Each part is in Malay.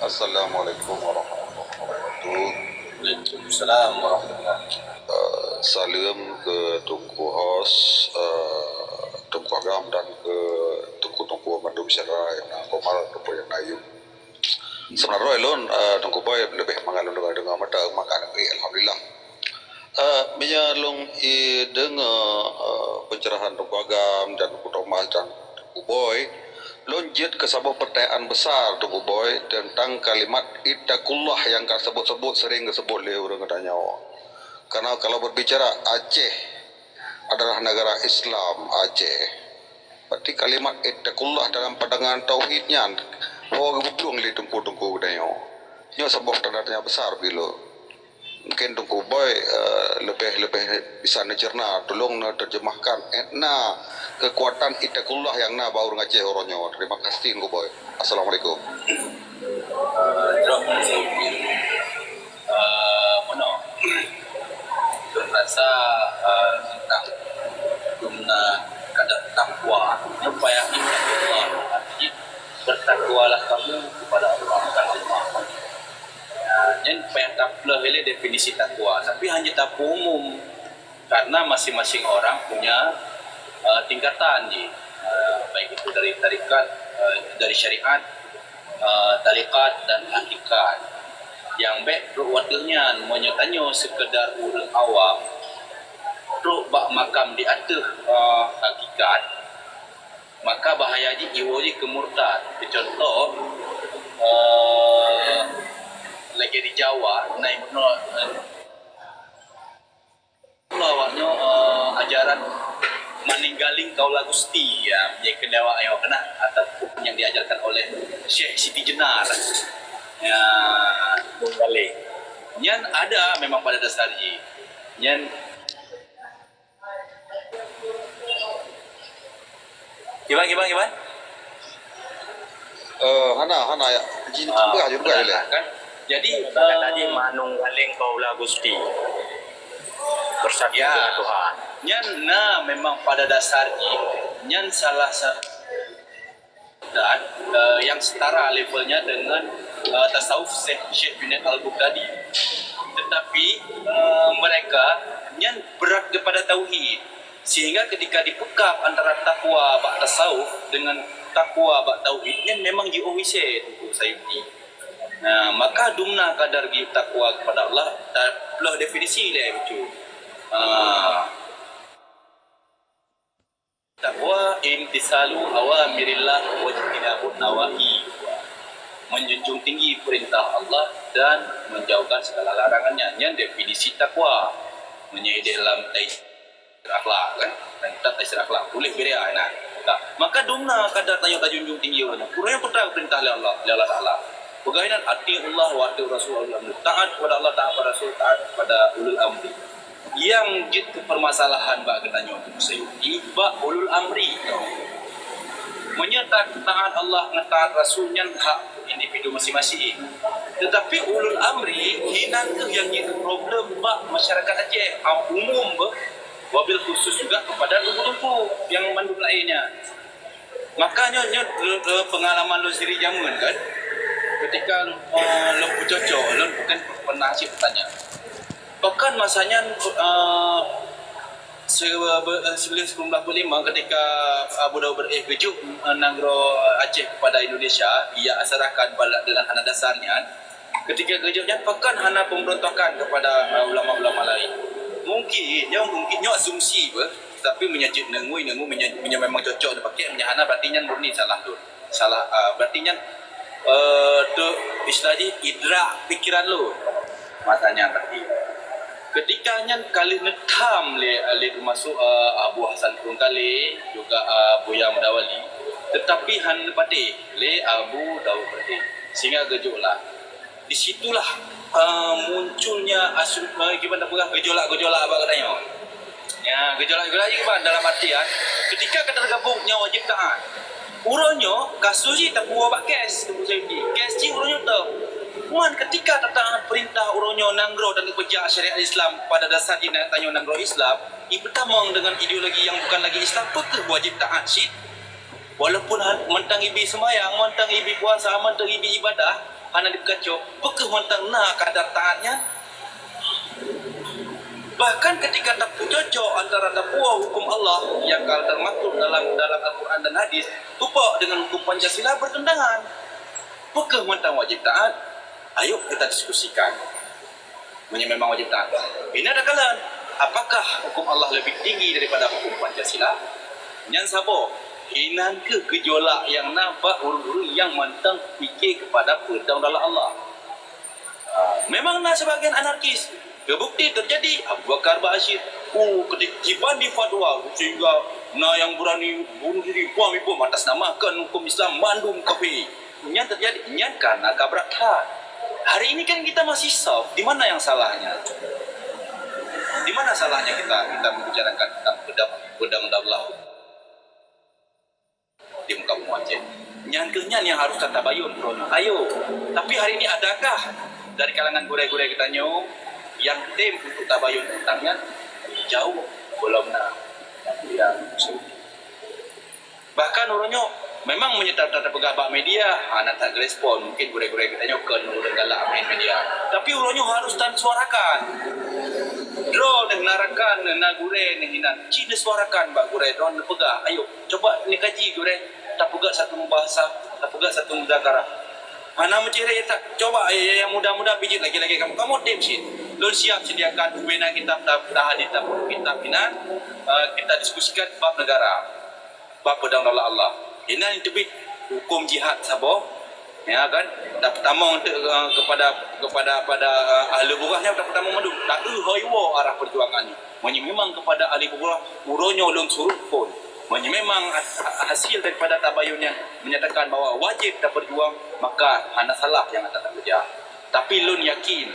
Assalamualaikum warahmatullahi wabarakatuh. Waalaikumsalam warahmatullahi Salam ke Tunku Hos, Tunku Agam dan ke Tunku Mandum Syara yang Komar Tunku yang Nayu. Sebenarnya elon Tunku Boy lebih mengalun dengan mata makan alhamdulillah. Menyalung dengan pencerahan Tunku Agam dan Tunku Thomas dan Tunku Boy, lonjit ke sebuah pertanyaan besar Tunku Boy tentang kalimat ittaqullah yang kau sebut-sebut sering disebut oleh orang katanya. Karena kalau berbicara Aceh adalah negara Islam Aceh, berarti kalimat ittaqullah dalam pandangan tauhidnya orang belum li tungku katanya. Ini sebuah tanda besar bila mungkin Tunku Boy lebih bisa mencerna, tolong terjemahkan kekuatan ittaqullah yang baru Aceh orangnya. Terima kasih Tunku Boy. Assalamualaikum. Terima kasih. Mana? Rasa tentang guna kadar takwa. Apa yang Allah artinya bertakwalah kamu kepada Allah bukan Allah. Yang yang takwa ini definisi takwa, tapi hanya takwa umum karena masing-masing orang punya tingkatan baik itu dari tarikat, dari syariat, tarikat dan hakikat. Yang baik wakilnya menyatanya sekedar orang awam teruk bak makam di atas hakikat, maka bahaya di iwoji kemurtad. Contoh lagi di Jawa naik awaknya ajaran meninggalin kaulah Gusti ya, yang kendawa yang kena ataupun yang diajarkan oleh Syekh Siti Jenar ya meninggalin yang ada memang pada dasarnya yang gimana Hana ya. Juga ya. kan jadi tadi manunggaling kaulah Gusti bersatu dengan Tuhan. Nyan memang pada dasarnya nyan salah satu dan yang setara levelnya dengan tasawuf Syekh Junaid Al-Baghdadi. Tetapi mereka nyan berat kepada tauhid, sehingga ketika dipekap antara takwa bak tasawuf dengan takwa bak tauhid nyan memang diowise tu Sayyidi. Nah, maka dumna kadar takwa kepada Allah tak definisi dia itu. Takwa imtisalu awamirillah wa ijtinabun nawahi, menjunjung tinggi perintah Allah dan menjauhkan segala larangannya. Yang definisi takwa menyai dalam taisir akhlak kan, dan kita taisir akhlak boleh beria nah. Maka dumna kadar tanya junjung tinggi orang kurang perintah Allah Taala. Bagaimana ati Allah wa ati Rasulullah, taat kepada Allah, taat kepada Rasul, taat kepada ulul amri. Yang jitu permasalahan bak ketanya untuk Sayyidi bak ulul amri menyatakan taat Allah taat Rasulnya hak individu masing-masing, tetapi ulul amri hinan ke yang itu problem bak masyarakat Aceh umum wabil khusus juga kepada tuku-tuku yang mandum lainnya. Makanya pengalaman lo sendiri jaman kan ketika lo cocok lo bukan pernah sih bertanya. Bahkan masanya 1995 ketika Abu Dhabi berkejuk Nangro Aceh kepada Indonesia, ia asarakan dengan hana dasarnya. Ketika kejutnya bahkan hana pemberontakan kepada ulama-ulama lain. Mungkinnya asumsi tapi menyajik nengu memang cocok dipakai menyahana berarti murni salah tu. Salah berarti tu istilahnya idrak pikiran lo. Matanya berarti ketika kali netam le masuk Abu Hasan Kurung kali juga Buya Mudawali, tetapi han pati le Abu Dawud pati sehingga gejolak. Disitulah munculnya gimana gejolak apa katanya. Ya, gejolak juga dalam artian ketika tergabungnya wajib taat. Uronyo kasus tak buat kes tu saya di. Kes ji uronyo tu. Puan ketika tentang perintah uronyo nanggro dan kerja syariat Islam pada dasar dia tanya nanggro Islam, bertamang dengan ideologi yang bukan lagi Islam, betul wajib taat sih. Walaupun mentang ibi semayang, mentang ibi puasa, mentang ibi ibadah, hana dipekacau, bekeh mentang na kadar taatnya. Bahkan ketika tak cocok antara dapua hukum Allah yang kalau termaktub dalam Al-Quran dan hadis, lupa dengan hukum Pancasila bertentangan. Bekeh mentang wajib taat, ayo kita diskusikan. Memang wajib taat. Ini ada kalan. Apakah hukum Allah lebih tinggi daripada hukum Pancasila? Yang sabo, hinan ke gejolak yang nampak uru-uru yang mentang fikir kepada perdaulatan Allah. Memang nak sebagian anarkis. Kebukti terjadi Abu Bakar Bashir. Ketiban di fatwa sehingga yang berani bunuh diri puang ibu atas namakan hukum Islam mandum kafir. Yang terjadi karena keberatan. Hari ini kan kita masih soft. Di mana yang salahnya? Di mana salahnya kita membicarakan tentang pedang daulah di muka bumi Aceh? Nyangkanya yang harus kata bayun, bro. Ayo. Tapi hari ini adakah dari kalangan gurai-gurai kita yang tim untuk tabayun tentangnya? Jauh belum nak. Bahkan orangnya memang menyertai pegawai media, anak tak respon. Mungkin gurai-gurai kita nyokan orang galak main media. Tapi orangnya harus tan suarakan. Draw dan narakan na gurai ni hinan. Cina suarakan bak gurai draw pegah. Ayo coba ni kaji gurai. Tak pegah satu bahasa, tak pegah satu mudzakarah. Ana mencari tak coba yang muda-muda pijit lagi-lagi kamu tim sih. Lu siap sediakan ubena kitab hadir kitab ini kita diskusikan bab negara. Bab pedang Allah. Ini yang terbit hukum jihad sabo. Ya kan? Tak pertama untuk kepada ahli burahnya tak pertama madu. Tak hoiwo arah perjuangan ni. Memang kepada ahli burah uronyo lung surut pun. Memang hasil daripada tabayunnya menyatakan bahawa wajib tak berjuang, maka hanya salah yang tak kerja. Tapi lun yakin,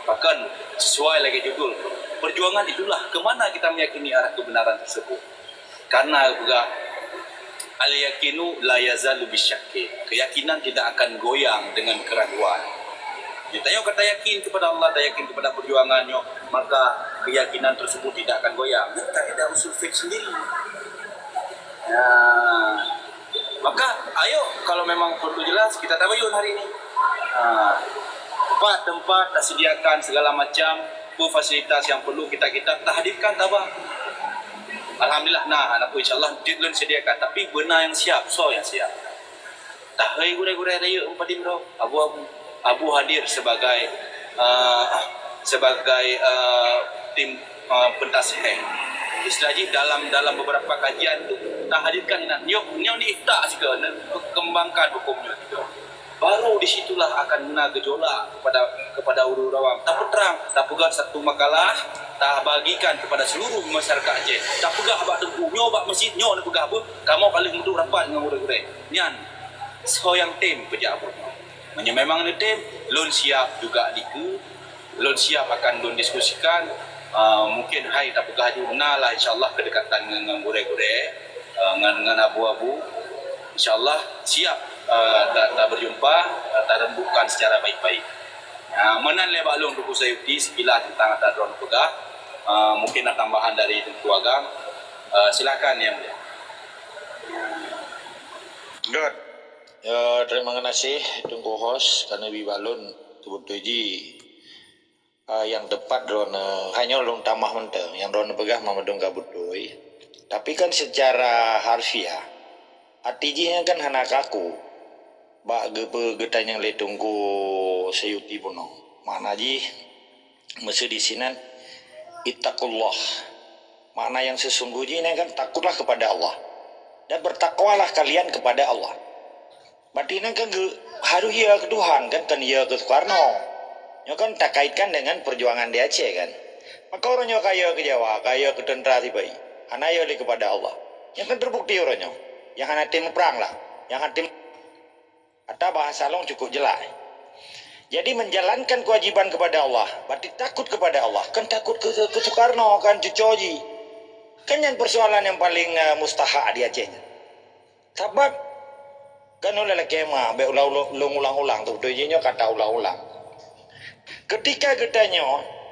bahkan sesuai lagi judul, perjuangan itulah kemana kita meyakini arah kebenaran tersebut. Karena juga al-yakinu la yazalu bisyakki. Keyakinan tidak akan goyang dengan keraguan. Ditanya kata yakin kepada Allah dan yakin kepada perjuangannya, maka keyakinan tersebut tidak akan goyang. Tak ada usul fiqh sendiri. Maka ayo kalau memang perlu jelas kita tabayun hari ini. Tempat tersediakan segala macam fasilitas yang perlu kita hadirkan tabah. Alhamdulillah anak pun insyaallah dilun sediakan tapi benar yang siap yang siap. Tahai gurai-gurai raya umpatin bro. Abu hadir sebagai tim pentasih. Istilahnya dalam beberapa kajian tu tak hadirkan ni iftak juga kembangkan hukumnya gitu. Baru disitulah akan guna gejolak kepada urus awam. Tak terang, tak pegang satu makalah, tak bagikan kepada seluruh masyarakat Aceh. Tak pegang abak tengku, nyobak masjid, nak pegang apa? Kamu paling untuk rapat dengan murid-murid. Nyan, soyang tim pejak apa? Memang ni tim, lon siap juga lon siap akan lon diskusikan. Mungkin hai tak pegah jurnal lah insyaAllah kedekatan dengan gure-gure dengan abu-abu insyaAllah siap tak berjumpa tak rembukan secara baik-baik. Menan le balung Tuku Sayuti sekilas tentang atas drone pegah. Mungkin ada tambahan dari Tuku Agam. Silakan yang mulia. Good. Terima kasih Tunggu host karena bibalun Tubuh Tuji yang tepat drone hanya long tamah menteng yang drone pegah mamadung kabutoi. Tapi kan secara harfiah artinya kan hanak aku bak getanya le tunggu Sayuti puno. Mana ji mesti di sini ittaqullah. Makna yang sesungguhnya kan takutlah kepada Allah dan bertakwalah kalian kepada Allah. Berarti ini kan harus ya ke Tuhan kan ya ke Soekarno. Yang kan tak kaitkan dengan perjuangan di Aceh kan. Maka orangnya kaya ke Jawa, kaya ke tentara tibai. Hanya ya kepada Allah. Yang kan terbukti orangnya. Yang hanya tim perang lah. Yang hanya tim atau bahasa long cukup jelas. Jadi menjalankan kewajiban kepada Allah. Berarti takut kepada Allah. Kan takut ke Soekarno kan Cucoji. Kan yang persoalan yang paling mustahak di Aceh. Sebab kan oleh kemah ulang-ulang tu tujuannya kata ulang-ulang. Ketika getanya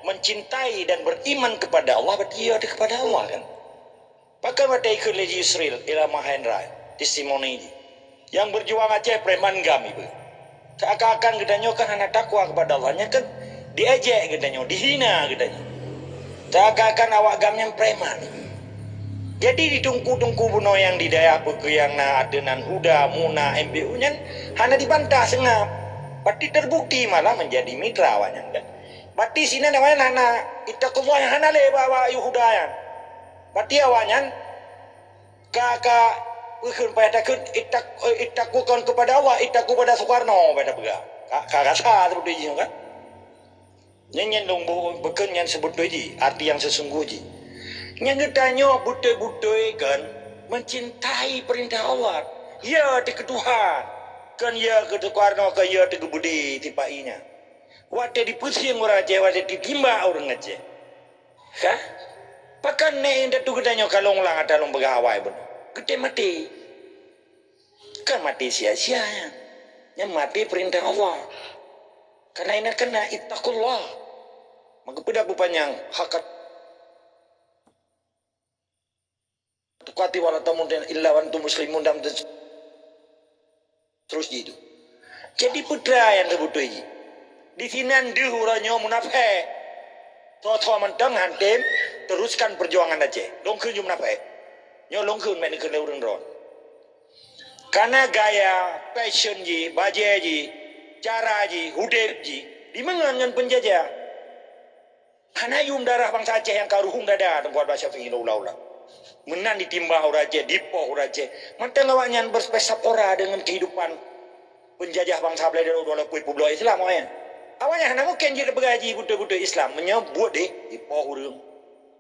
mencintai dan beriman kepada Allah, berarti ia ada kepada Allah kan. Maka pada ikut leji Yusril ila Mahendra testimoni yang berjuang Aceh preman gam ibu. Seakan-akan katanya kan anak takwa kepada Allahnya kan diejek katanya, dihina katanya. Seakan-akan awak gamnya preman. Jadi ditungku-tungku buno yang di daya peke yang na adenan huda, muna, MBU nya hana dibantah sengap. Berarti terbukti malah menjadi mitra awaknya kan. Berarti sini namanya hana ittaqullah yang hana le bawa Yuhuda yang. Berarti awaknya kakak bukan pada takut ittaqukan kepada Allah, ittaqu pada Soekarno pada pega. Kakak sah seperti itu kan. Nyanyian dong bukan yang sebut doji, arti yang sesungguhnya. Yang ketanya butai-butai kan mencintai perintah Allah. Ya di Tuhan. Kan ya ke Soekarno kan ya di Budi tipainya. Waktu dipusing orang aja, waktu ditimba orang aja. Kah? Pakan ne indah tu ketanya kalau ngulang ada long begawai pun. Gede mati. Kan mati sia-sia ya. Yang mati perintah Allah. Karena ini kena ittaqullah. Maka pada panjang hakat tukati wala tamudan illa wa antum muslimun dan terus gitu. Jadi putra yang terbutuh ini. Di sini anda huranya munafik. Toh mentang hantem teruskan perjuangan aja. Longkun jum munafik. Nyo longkun main ke leureun ron. Karena gaya passion ji, baje ji, cara ji, hudep ji dimengan penjajah. Karena yum darah bangsa Aceh yang karuhung dada tempat bahasa fikih ulah-ulah. Menan ditimbah uraje, dipoh uraje. Manteng awaknya berspesap ora dengan kehidupan penjajah bangsa Belanda dan pulau Islam awaknya. Awaknya hana mungkin jadi bergaji budak-budak Islam menyebut dipoh urang,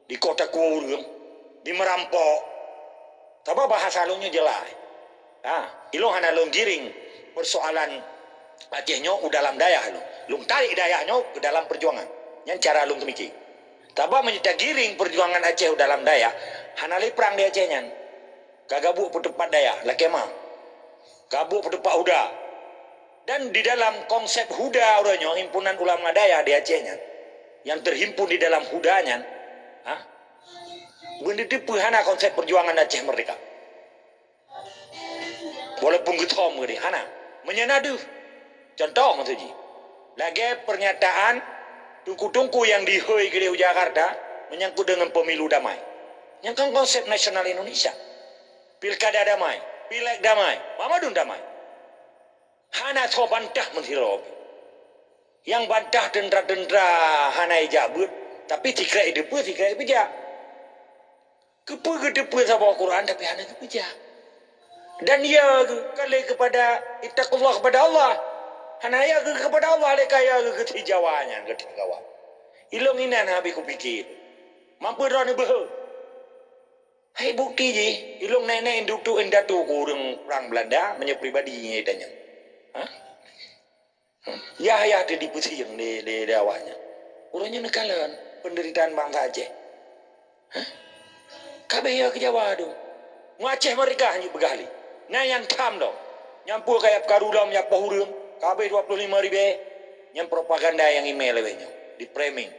di kota urang, di merampok. Tapi bahasa lunya jelas. Ilung hana lung giring persoalan Acehnya dalam daya lu. Lung tarik dayanya ke dalam perjuangan. Yang cara lung kemiki. Tapi menyita giring perjuangan Aceh dalam daya. Hanali perang di Acehnya. Kagabuk pedepat daya. Lakemah. Kabuk pedepat huda. Dan di dalam konsep huda orangnya, himpunan ulama daya di Acehnya. Yang terhimpun di dalam hudanya. Benar-benar hana konsep perjuangan Aceh merdeka. Walaupun getom gede. Hana. Menyenadu. Contoh maksudnya. Lagi pernyataan tungku-tungku yang dihoi ke Jakarta menyangkut dengan pemilu damai. Yang kan konsep nasional Indonesia. Pilkada damai, pileg damai, Mamadun damai. Hana so bantah menhirob. Yang bantah dendra-dendra hana ijabut, tapi tikrai depu, tikrai pejak. Kepu sama Al-Quran, tapi hana kepejak. Dan ia kali kepada ittaqullah kepada Allah. Hana ya kepada Allah lekaya ke Jawanya ke Jawa. Ilung inan habis kupikir. Mampu ron beuh. Hai bukti je, ilung nenek indutu endatu kurang perang Belanda menye pribadinya tanya. Ya ada di pusing di awalnya. Urangnya nekalan penderitaan bangsa Aceh. Kabeh ya ke Jawa tu. Ngaceh mereka hanya begali. Nah yang kam dong. Nyampur kayak karulam ya pohurung. Kabeh 25.000 yang propaganda yang email lewenya di framing.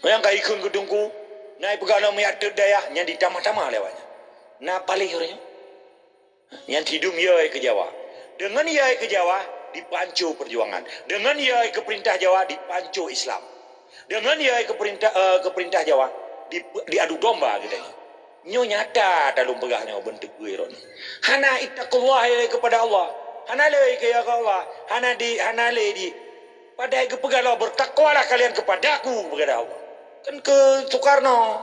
Yang kai ikun gedungku naik pegala miatur daya yang ditama-tama lewatnya. Nah paling orangnya yang hidung ya ke Jawa. Dengan ya ke Jawa dipancu perjuangan. Dengan ya ke perintah Jawa dipancu Islam. Dengan ya ke perintah Jawa diadu domba katanya. Nyo nyata dalam pegahnya bentuk gue ron. Hana ittaqullah kepada Allah. Hana le ke ya Allah. Hana le di pada ke pegala bertakwalah kalian kepadaku kepada Allah. Kan ke Soekarno.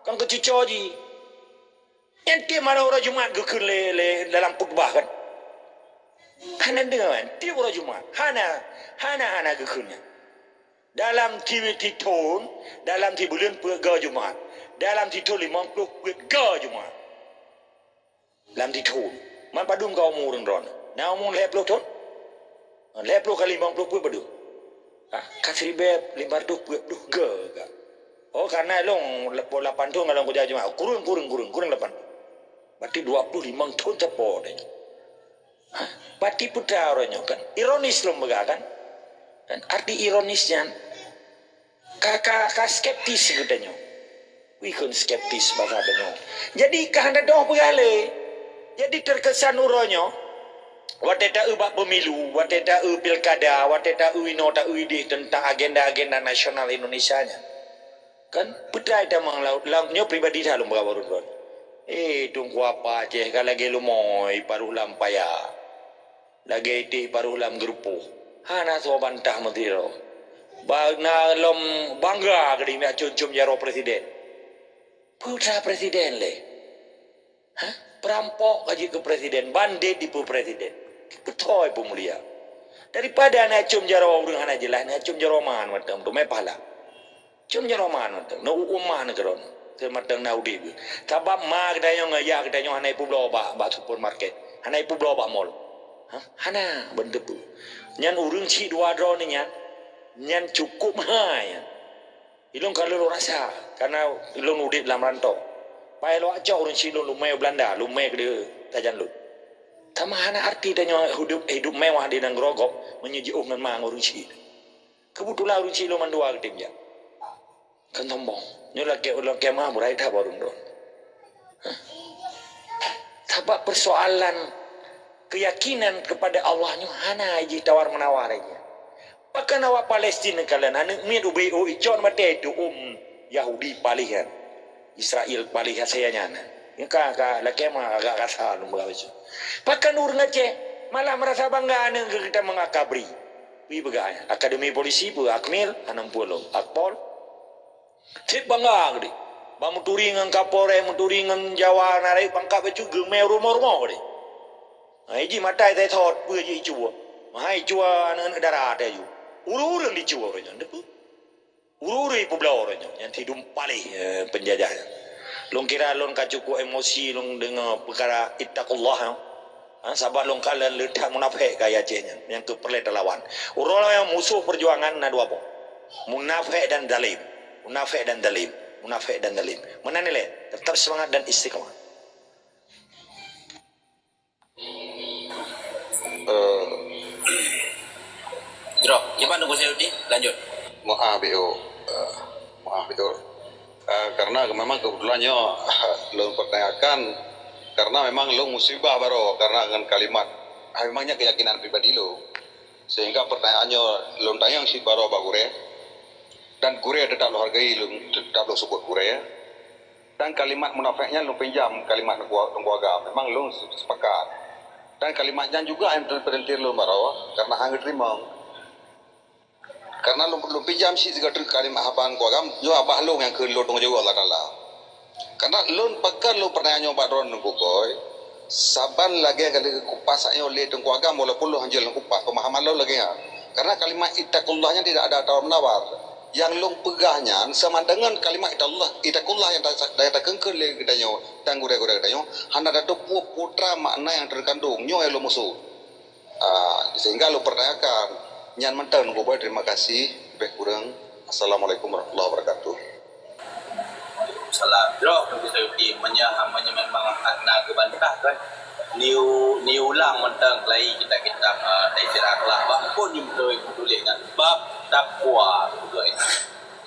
Kan ke Cicoji. Ente mana orang Jumat ke le dalam khutbah kan. Hana dengan dia orang Jumat. Hana ke dalam TV titun, dalam bulan pega Jumat. Dalam titun 50 pega Jumat. Dalam titun. Man padum kau umur ron. Nah umur 50 ton. 50 kali 50 pun padum. Kasih beb 500 ga. Oh karena long 8 ton kalau kerja Jumat. Kurang 8. Berarti 25 ton cepo deh. Berarti putra orangnya kan. Ironis lo kan. Dan arti ironisnya kakak skeptis katanya. Wikun skeptis bahasa katanya. Jadi kahanda doh pegale. Jadi terkesan uronyo Wateta ubah pemilu, wateta pilkada, wateta ino ta uidi tentang agenda-agenda nasional Indonesia nya. Kan pedai ta mang lautnya pribadi dah lu baru don. Tunggu apa je kalagi lu moy paruh lampaya. Lagi ti paruh lam grupo. Hana so bantah mentiro. Bagna lom bangga kedi nak cum-cum jaro presiden. Putra presiden le. Hah? Perampok aja ke presiden, bandit di presiden. Betul Ibu Mulia. Daripada nak cum jaro urang hana jelas, nak cum jaro man matam tu mai pala. Cum jaro man matam, no umah negron. Termatang naudi. Sabab ma kedayong ya kedayong hana ipu ba supermarket. Hana ipu ba mall. Hah? Hana benda tu. Nyan urang ci dua dro ni nyan cukup hai. Ilong kalau lo rasa karena ilong udip dalam rantau. Pai lo aja orang ci lo lumai Belanda, lumai ke dia tajan lu. Tama hana arti danyo hidup mewah di nang grogok menyuji dengan mang orang ci. Kebetulan orang ci lo mandua ke timnya. Kan tombong. Nyola ke ulang kemah murai dah baru don. Sebab persoalan keyakinan kepada Allahnya hana aja tawar menawar aja. Bahkan awak Palestin kalian anak mi UBO icon mate itu Yahudi palihan. Israel palihan saya nyana. Yang ka laki mah agak kasar lumba itu. Bahkan urang Aceh malah merasa bangga anak kita mengakabri. Wi begaya. Akademi polisi pu Akmil 60 Akpol. Cik bangga gede. Ba muturi ngan Kapolres, muturi ngan Jawa narai pangkap becu gemeu rumah-rumah gede. Ai ji matai tai thot pu ji chua. Mai chua anak darat ayu. Uru-uru di Jawa orang tu, uru-uru ibu belau orang yang hidup paling penjajah. Long kira long kacuku emosi long dengan perkara ittaqullah. Sabar long kalian letak munafik gaya cenya yang keperlet lawan. Orang yang musuh perjuangan na dua pok. Munafik dan dalim, munafik dan dalim, munafik dan dalim. Mana nilai? Tetap semangat dan istiqamah. Drop. Cepat nunggu saya uti. Lanjut. Maaf BO. Maaf betul. Karena memang kebetulannya lo pertanyakan karena memang lo musibah baru karena dengan kalimat memangnya keyakinan pribadi lo sehingga pertanyaannya lo tanya si baru apa gure dan gure tetap lo hargai lo tetap lo sebut gure dan kalimat munafiknya lo pinjam kalimat nunggu agama memang lo sepakat dan kalimatnya juga yang terpentir lo baru karena hang terima karena lu pinjam sih juga kalimat haban ku agam yo abah lu yang ke lu dong juga Allah Taala karena lu pakai lu pernah nyoba drone ku boy saban lagi kali kupas ayo le dong ku agam walaupun lu hanjil kupas pemahaman lu lagi ya karena kalimat ittaqullahnya tidak ada tawar menawar yang lu pegahnya sama dengan kalimat ittaqullah yang tak kengkel le gedanyo dan gure-gure gedanyo hanya ada putra makna yang terkandung nyo lu musuh sehingga lu pertanyakan nyan mentan ku boy terima kasih baik kurang assalamualaikum warahmatullahi wabarakatuh. Salam. Bro, nunggu saya uti memang nak kebantah kan. Ni ulang mentang kelai kita dari siraklah. Bab pun ni betul tulis kan. Bab takwa betul.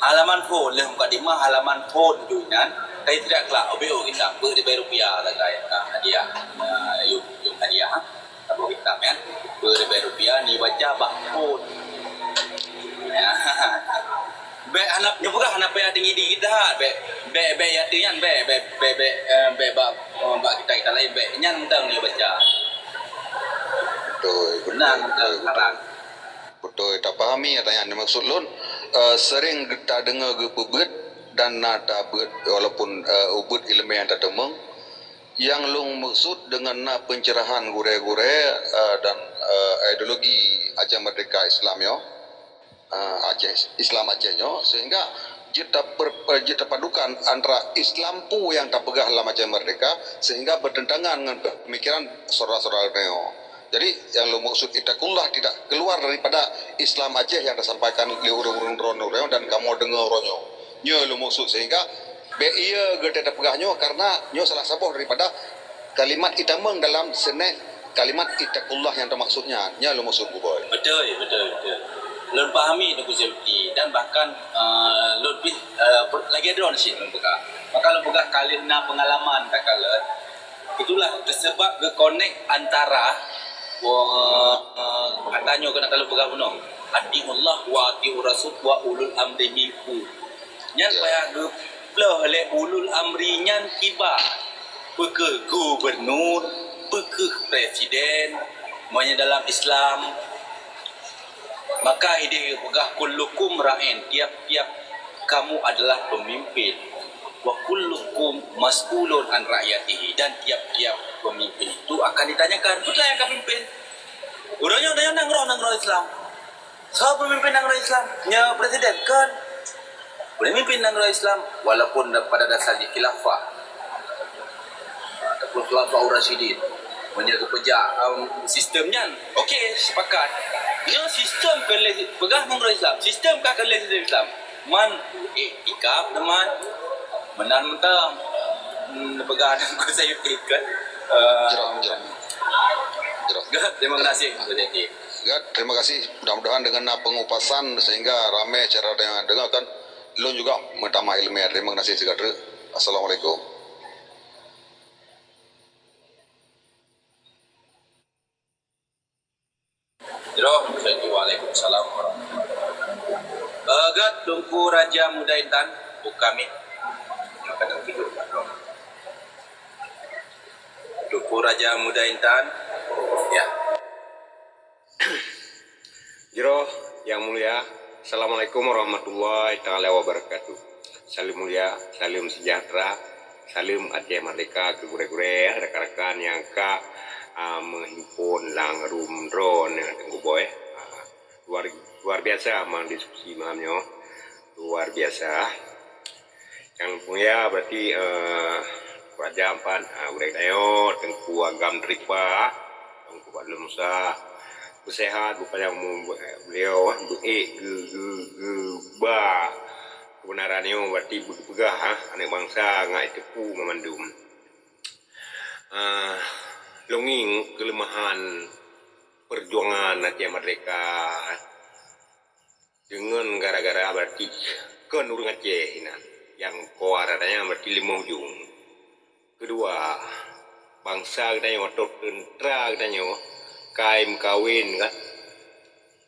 Halaman phone leh mukadimah halaman phone tu kan. Dari siraklah OBO kita beri rupiah lah guys. Hadiah. Yung hadiah. Tahu kita kan. Beri rupiah ni baca bab phone. Be anak juga anak pe tinggi di kita be ya tian be ba kita lain be nyan tang ni baca benar sekarang betul tak pahami tanya maksud lun sering kita dengar gebet dan nada bet walaupun ubud ilmu yang tak temeng yang lung maksud dengan pencerahan gure-gure dan ideologi Aceh Merdeka Islam yo Aceh Islam Acehnya sehingga kita padukan antara Islam pu yang tak pegah dalam Aceh Merdeka sehingga bertentangan dengan pemikiran saudara-saudara neo. Jadi yang lo maksud ittaqullah tidak keluar daripada Islam Aceh yang disampaikan oleh urung-urung rono dan kamu dengar ronyo. Nyo lo maksud sehingga be iya gede tak pegahnya karena nyo salah satu daripada kalimat itameng dalam seneh kalimat ittaqullah yang termaksudnya. Nyo lo maksud bu boy. Betul. Lun pahami dengan safety dan bahkan lun lagi ada orang sih lun buka. Maka lun buka kalian pengalaman tak kalian itulah sebab ke connect antara Katanya kena kalau pegang no. Atiullah wa atiur rasul wa ulul amri minkum. Nyan Ya. payah geplah le ulul amri nyan kibar. Peke gubernur, peke presiden, semuanya dalam Islam. Maka ide pegah kullukum ra'in, tiap-tiap kamu adalah pemimpin. Wa kullukum mas'ulun an rakyatihi, dan tiap-tiap pemimpin itu akan ditanyakan, betul yang akan pimpin. Urangnya nangrau Islam. Siapa pemimpin nangrau Islam? Nya presiden kan. Boleh mimpin nangrau Islam walaupun pada dasarnya khilafah. Ataupun khilafah Rasyidin. Menjaga pejak sistemnya. Okey, sepakat. Nya sistem kelih pegah nangrau Islam. Sistem kah kelih sistem Islam? Man ikab teman. Menan mentang. Pegah nangrau saya ikat. Jerah. Terima kasih. Ya, terima kasih. Mudah-mudahan dengan pengupasan sehingga ramai cara yang dengar kan. Lo juga minta ilmiah. Terima kasih sekali. Assalamualaikum. Waalaikumsalam warahmatullahi wabarakatuh. Agat Tunku Raja Muda Intan, Bukami. Kadang tidur. Tunku Raja Muda Intan. Ya. Jiro yang mulia, Assalamualaikum warahmatullahi taala wabarakatuh. Salim mulia, salim sejahtera, salim Aceh Merdeka ke gure-gure rekan-rekan yang menghimpun lang rumron dengan boy. Luar biasa mendiskusi malamnya, luar biasa. Yang mulia berarti Raja Ampan, Gurek Dayo, Tengku Agam Drikpa, Tengku Badlum Musa, bersehat, bukannya beliau ba kebenarannya berarti begah anak bangsa ngai tepu memandum. Longing kelemahan perjuangan Aceh Merdeka dengan gara-gara berarti kenurung Aceh ini yang koarannya berarti 5 ujung. Kedua, bangsa katanya otot tentra katanya kaim kawin kan.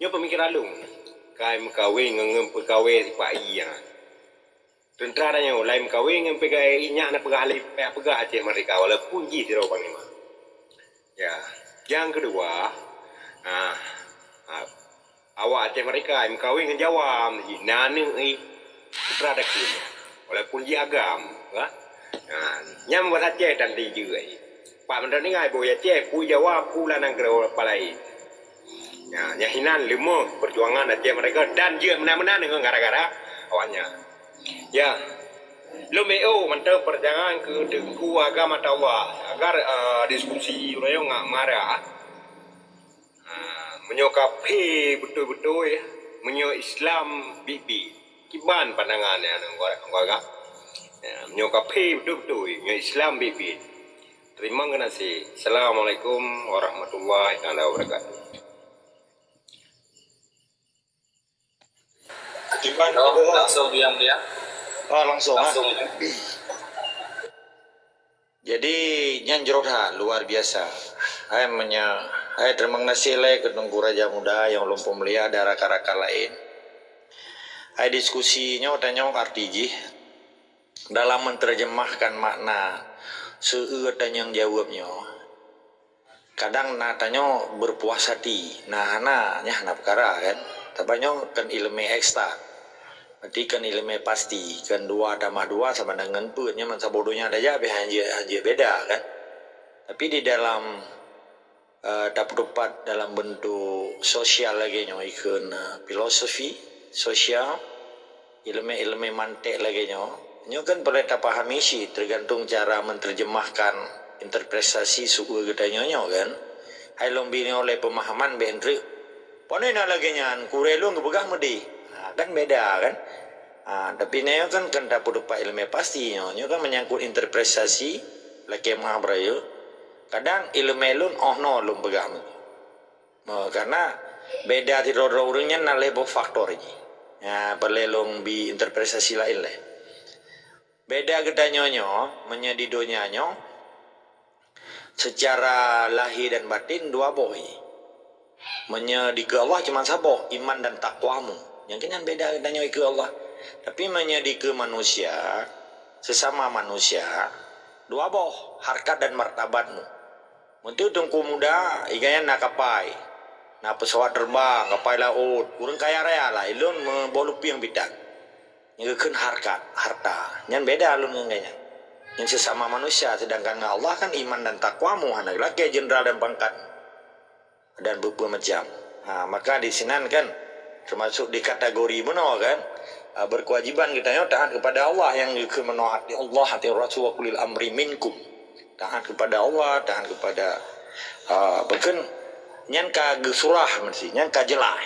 Nya pemikiran lung. Kaim kawin ngengem pegawai si Pak Iya. Tentra katanya lain kawin ngem pegawai inya na pegawai pegawai Aceh Merdeka walaupun ji sira bang lima. Ya, yang kedua, awak Aceh Merdeka im kawin dengan Jawa nane tentra dak walaupun ji agam, kan? Nyam buat Aceh dan di juga. Pak Menteri ni ngai boya Aceh, pu Jawa, pu lanang kero palai. Ya, nyahinan 5 perjuangan Aceh Merdeka dan dia menang-menang dengan gara-gara awaknya. Ya, lumeo mantap perjalanan ke Tengku Agama Tawa agar diskusi royong ngak marah. Menyokapi betul-betul ya, menyo Islam bibi. Kiban pandangannya orang ya, menyokapi betul-betul menyo Islam bibi. Terima kasih. Assalamualaikum warahmatullahi wabarakatuh. Langsung yang dia. Langsung. Langsung. Jadi nyan jerotha luar biasa. Hai terima kasih le ke Tunku Raja Muda yang lumpuh mulia ada rakan-rakan lain. Hai diskusinya tanya artiji dalam menerjemahkan makna seueuh yang jawabnya. Kadang natanya berpuas hati. Nah perkara kan. Tabanya kan ilmu ekstra. Berarti kan ilmu pasti. Kan 2 tambah 2 sama dengan punya man sabodonya ada aja hanya beda kan. Tapi di dalam dapat dalam bentuk sosial lagi nyo ikun filosofi sosial ilmu mantek lagi nyo kan boleh tak pahami sih tergantung cara menerjemahkan interpretasi suku gedanya nyo kan. Hai lombini oleh pemahaman bentri. Ponena lagi nyan kurelu ngebegang medi. Kan beda kan. Tapi nyo kan dapat ilmu pasti nyo kan menyangkut interpretasi lagi mahabrayo. Kadang ilmelun no lum pegang. Karena beda ti orang-orangnya na lebo faktor ini. Ya, perlelong bi interpretasi lain leh. Beda gedanya menjadi donyanya. secara lahir dan batin dua boy. Menyedi ke Allah cuma sabo iman dan takwamu. Yang kan beda katanya ke Allah. Tapi menyedi ke manusia, sesama manusia, dua boh harkat dan martabatmu. Untuk tungku muda, iganya nak kapai, nak pesawat terbang, kapai laut, kurang kaya raya lah, ilun membolupi yang bidang. Yang kan harkat, harta, yang beda alun ngenganya. Yang sesama manusia, sedangkan Allah kan iman dan takwamu, anak laki jenderal dan pangkat dan beberapa macam. Maka di sini kan termasuk di kategori mana kan berkewajiban kita taat kepada Allah yang menaati Allah, hati Rasul wa kulil amri minkum. Taat kepada Allah, taat kepada bahkan nyan ka surah mesti nyan ka jelah.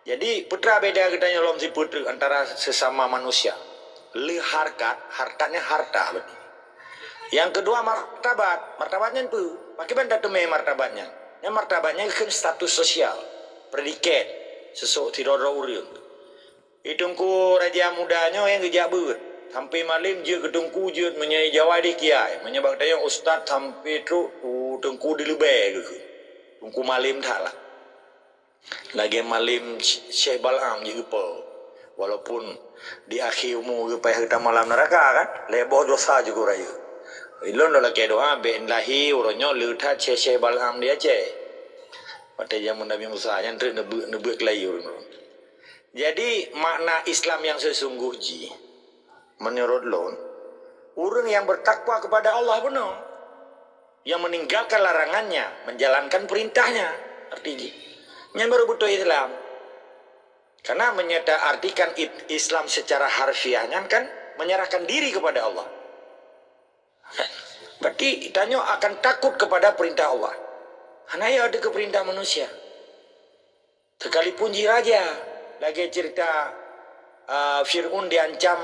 Jadi putra beda kita nyolom si putra antara sesama manusia. Li harkatnya harta berarti. Yang kedua martabatnya itu pakai benda teme martabatnya. Yang martabatnya kan status sosial, predikat, sesuatu tidak urang. Itungku raja mudanya yang gejabut. Sampai malam je gedungku je menyai Jawa di kiai, menyebab dia ustaz sampai tu tungku di lebih gitu. Tungku malam tak lah. Lagi malam Syekh Balam je apa. Walaupun di akhir umur ke kita malam neraka kan, lebih dosa juga raya. Ilon dah lagi doa ben lahir orangnya lihat Syekh Balam dia cek. Pada zaman Nabi Musa yang nebuk lagi orang. Jadi makna Islam yang sesungguhnya menurut lon, orang yang bertakwa kepada Allah benar, yang meninggalkan larangannya, menjalankan perintahnya, artinya, yang baru butuh Islam. Karena artikan Islam secara harfiahnya kan menyerahkan diri kepada Allah. Berarti tanya akan takut kepada perintah Allah. Karena ya ada ke perintah manusia. Sekalipun raja lagi cerita Fir'aun diancam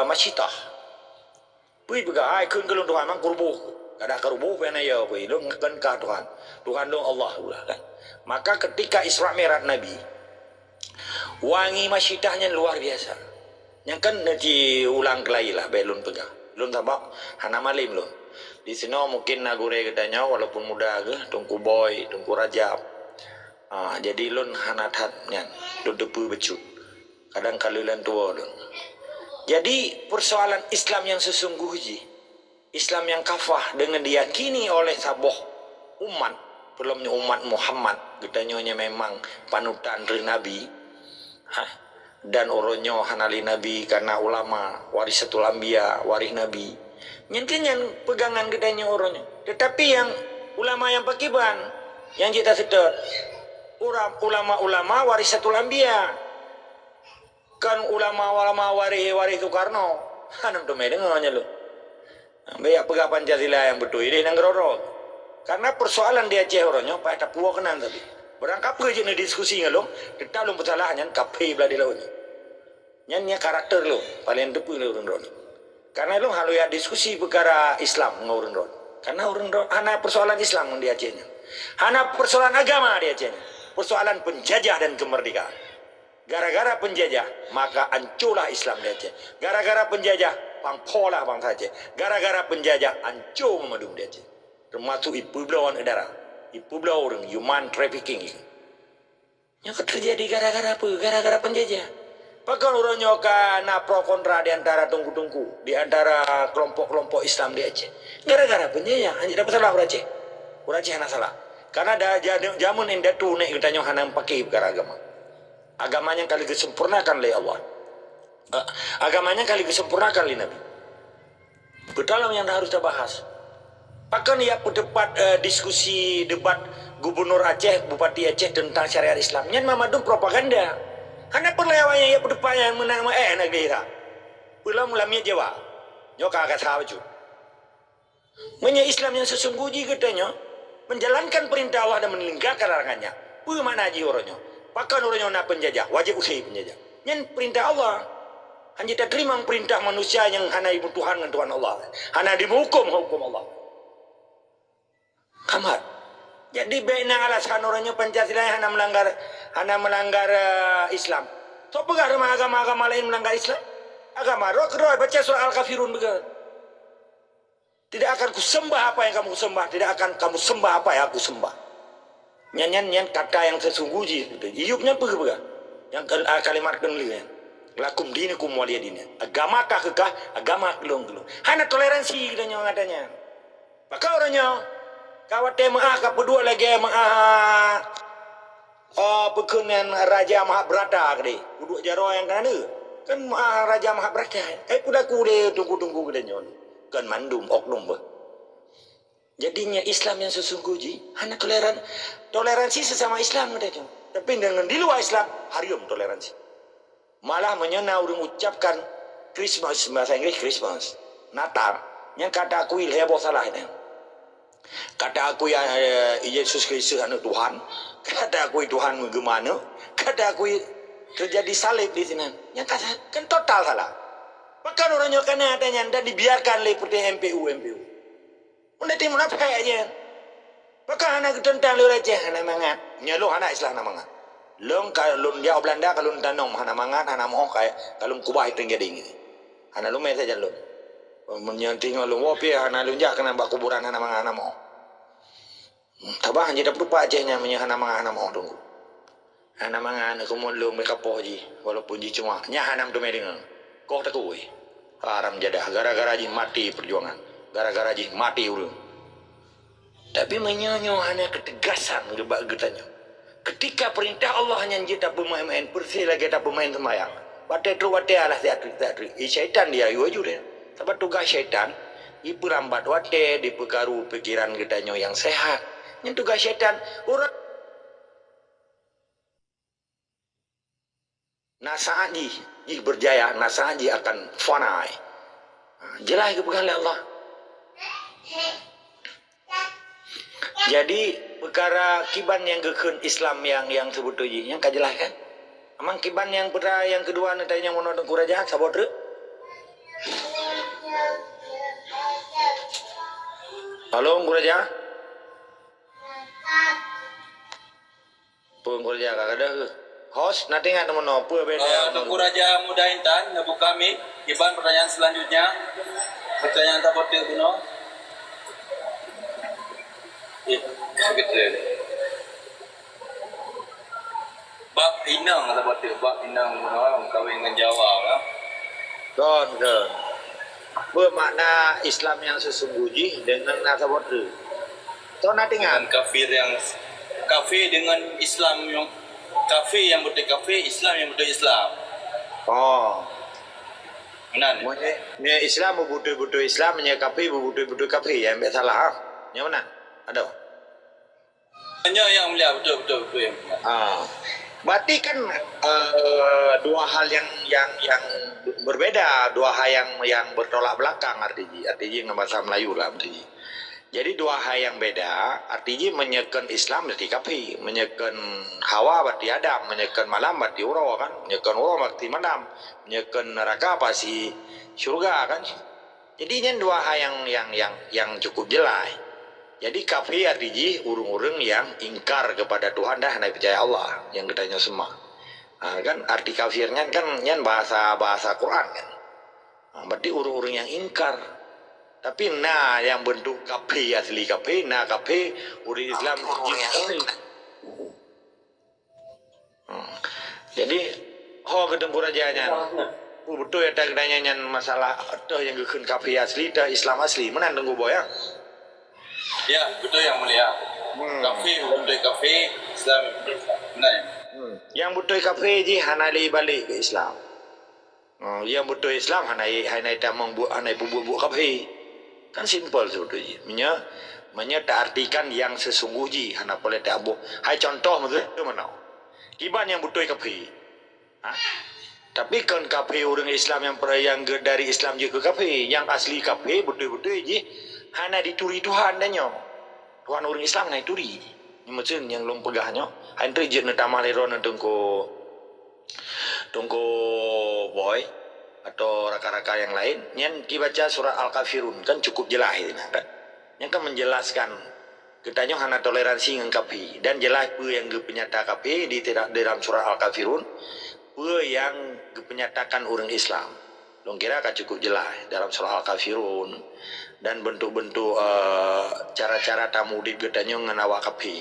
masyitah. Pui juga ai kun kelun Tuhan mang kurbuh. Kada kurbuh pena ya pui lu ngeken ka Tuhan. Tuhan lu Allah ulah kan. Maka ketika Isra Mi'raj Nabi wangi masyitahnya luar biasa. Yang kan nanti ulang kelai lah belum pegang. Belum tambah hana malim lu. Di sini mungkin nagure katanya walaupun muda ke tungku boy, tungku rajab. Jadi lun hanathatnya lu depu becut. Kadang kalilan tua dong. Jadi persoalan Islam yang sesungguhnya, Islam yang kafah dengan diyakini oleh saboh umat, belumnya umat Muhammad, katanya memang panutan dari Nabi, dan orangnya hanali Nabi karena ulama warisatul anbiya, waris Nabi. Nyantian pegangan katanya orangnya. Tetapi yang ulama yang pakiban, yang kita sedot, ulama-ulama warisatul anbiya. Kan ulama-ulama waris Soekarno, hanam tu medengannya lo. Banyak pegawai Pancasila yang betul ini yang gerorok. Karena persoalan dia Aceh orangnya, Pak Tapua kenan tapi. Berangkap ke jenis diskusi lo, kita belum kesalahannya kape belah di lautnya. Nyanyi karakter lo, paling tepu lo orang. Karena lo halu ya diskusi perkara Islam ngurun ron. Karena urun ron, hana persoalan Islam di Acehnya. Hana persoalan agama di Acehnya. Persoalan penjajah dan kemerdekaan. Gara-gara penjajah, maka hancurlah Islam di Aceh. Gara-gara penjajah, pangpolah bangsa Aceh. Gara-gara penjajah, hancur memadum di Aceh. Termasuk ipu belauan udara. Ipu belau orang, human trafficking. Yang terjadi gara-gara apa? Gara-gara penjajah. Bahkan orang nyoka na pro kontra di antara tungku-tungku. Di antara kelompok-kelompok Islam di Aceh. Gara-gara penjajah, hanya dapat salah orang Aceh. Orang Aceh hanya salah. Karena dah jamun yang datu naik kita nyoka hanya pakai perkara agama. Agamanya kali disempurnakan oleh Allah. Agamanya kali disempurnakan oleh Nabi. Betul yang harus kita bahas. Bahkan ya diskusi debat Gubernur Aceh, Bupati Aceh tentang syariat Islam. Yang memadum propaganda. Karena perlawannya ya depannya menang negeri kita. Pulang mulamnya Jawa. Nyoka agak sahabat juga. Menye Islam yang sesungguhnya katanya menjalankan perintah Allah dan meninggalkan larangannya. Pulang mana aja orangnya. Bahkan orangnya nak penjajah, wajib usai penjajah. Yang perintah Allah. Hanya kita terima perintah manusia yang hanya ibu Tuhan dengan Tuhan Allah. Hanya dihukum Allah. Kamat. Jadi benar alasan orangnya Pancasila yang hanya melanggar Islam. So pegah sama agama-agama lain melanggar Islam. Agama roh baca surah Al-Kafirun begitu. Tidak akan kusembah apa yang kamu sembah, tidak akan kamu sembah apa yang aku sembah. Nyanyian kata yang sesungguhnya itu. Iyupnya apa? Yang kalimat kenli. Lakum dinikum waliya dini. Agama kah agama kelong. Hanya toleransi kita ngatanya. Maka orangnya kawat maah kapedua lagi maah pekunan Raja Mahabharata kali. Kudu jaro yang kana kan Raja Mahabharata. Kuda kude tunggu kita nyon. Kan mandum oknum bah. Jadinya Islam yang sesungguhnya hanya toleransi sesama Islam kita. Tapi dengan di luar Islam harium toleransi. Malah menyena orang ucapkan Christmas, bahasa Inggris Christmas, Natal. Yang kata aku heboh salah ini. Kata aku ya Yesus Kristus anu Tuhan. Kata aku Tuhan bagaimana? Kata aku terjadi salib di sini. Yang kata kan total salah. Bahkan orangnya kena adanya dan dibiarkan oleh putih MPU. Udah tim apa aja. Bahkan anak tentang lu receh anak mangat. Nyalo anak Islam anak mangat. Long kalau dia Belanda kalau tanong anak mangat anak mau kayak kalau kubah itu jadi ini. Anak lu mesej saja lu. Menyanting lu wopi anak lu jak kena bak kuburan anak mangat anak mau. Tabah hanya dapat lupa aja nya anak mangat anak mau tunggu. Anak mangat anak kumul lu mereka poji walaupun ji cuma nya hanam tu meding. Kok tak kuy. Haram jadah gara-gara ji mati perjuangan. Gara-gara ji mati urang. Tapi menyonyo hanya ketegasan gebak getanya. Ketika perintah Allah hanya kita pemain bersih lagi kita pemain sembahyang. Batai tu batai alah teatri. Syaitan dia wajud dia. Sebab tugas syaitan ipu lambat wate diperkaru pikiran getanya yang sehat. Yang tugas syaitan orang nasaji berjaya, nasaji akan fanai. Jelas kepegang oleh Allah. Jadi perkara kiban yang gekun Islam yang sebetulnya yang kajelaskan. Amang kiban yang pertama yang kedua nanti yang menonton kuraja sabotre. Halo kuraja. Pun kuraja kakak dah. Host nanti nggak temen apa beda. Tunggu Raja Muda Intan, Nabu kami. Iban pertanyaan selanjutnya. Pertanyaan tapotir kuno. Betul. Bab inang kata batik, bab inang kuno kawin dengan Jawa lah. Don. Bermakna Islam yang sesungguhnya dengan nasa bodoh. Tahu nanti Dengan nggak? kafir dengan Islam yang kafir yang betul kafir, Islam yang betul Islam. Oh. Mana ni? Nya Islam betul-betul Islam, nya kafir betul-betul kafir. Yang ambil salah. Yang mana? Ada. Hanya yang mulia betul yang mulia. Berarti kan dua hal yang berbeda, dua hal yang bertolak belakang artinya dengan bahasa Melayu lah artinya. Jadi dua hal yang beda, artinya menyekan Islam berarti kafir, menyekan Hawa berarti Adam, menyekan malam berarti Ura kan, menyekan Ura berarti malam, menyekan neraka pasti surga kan. Jadi ini dua hal yang cukup jelas. Jadi kafir artinya urung-urung yang ingkar kepada Tuhan dah naik percaya Allah yang katanya semua. Kan arti kafirnya kan yang bahasa Quran kan. Berarti urung-urung yang ingkar. Tapi yang bentuk kafir asli kafir, kafir urang Islam jadi ketemu rajanya. Betul ya tak nanya masalah atau yang gekun kafir asli dah Islam asli. Mana tunggu boy ya? Ya, betul yang mulia. Kafir betul kafir, Islam benar. Yang betul kafir je hana balik ke Islam. Yang betul Islam hana tak membuat hana buat kafir. Kan simple sebetulnya. Tak artikan yang sesungguhnya hana boleh tak abu. Hai contoh betul mana? Kiban yang betul kafir. Tapi kan kafir orang Islam yang dari Islam je ke kafir, yang asli kafir betul-betul je hana dituri Tuhan danyo. Tuhan orang Islam na dituri. Ni macam yang long pegahnya. Han tu je na tamah leron tunggu boy atau raka-raka yang lain. Yang dibaca surat Al-Kafirun kan cukup jelas ini kan. Yang kan menjelaskan katanya hana toleransi dengan kafir dan jelas apa yang dipenyata kafir di dalam surat Al-Kafirun, apa yang dipenyatakan orang Islam. Long kira akan cukup jelas dalam surah Al-Kafirun dan bentuk-bentuk cara-cara tamudid getanyo ngan awak kapi.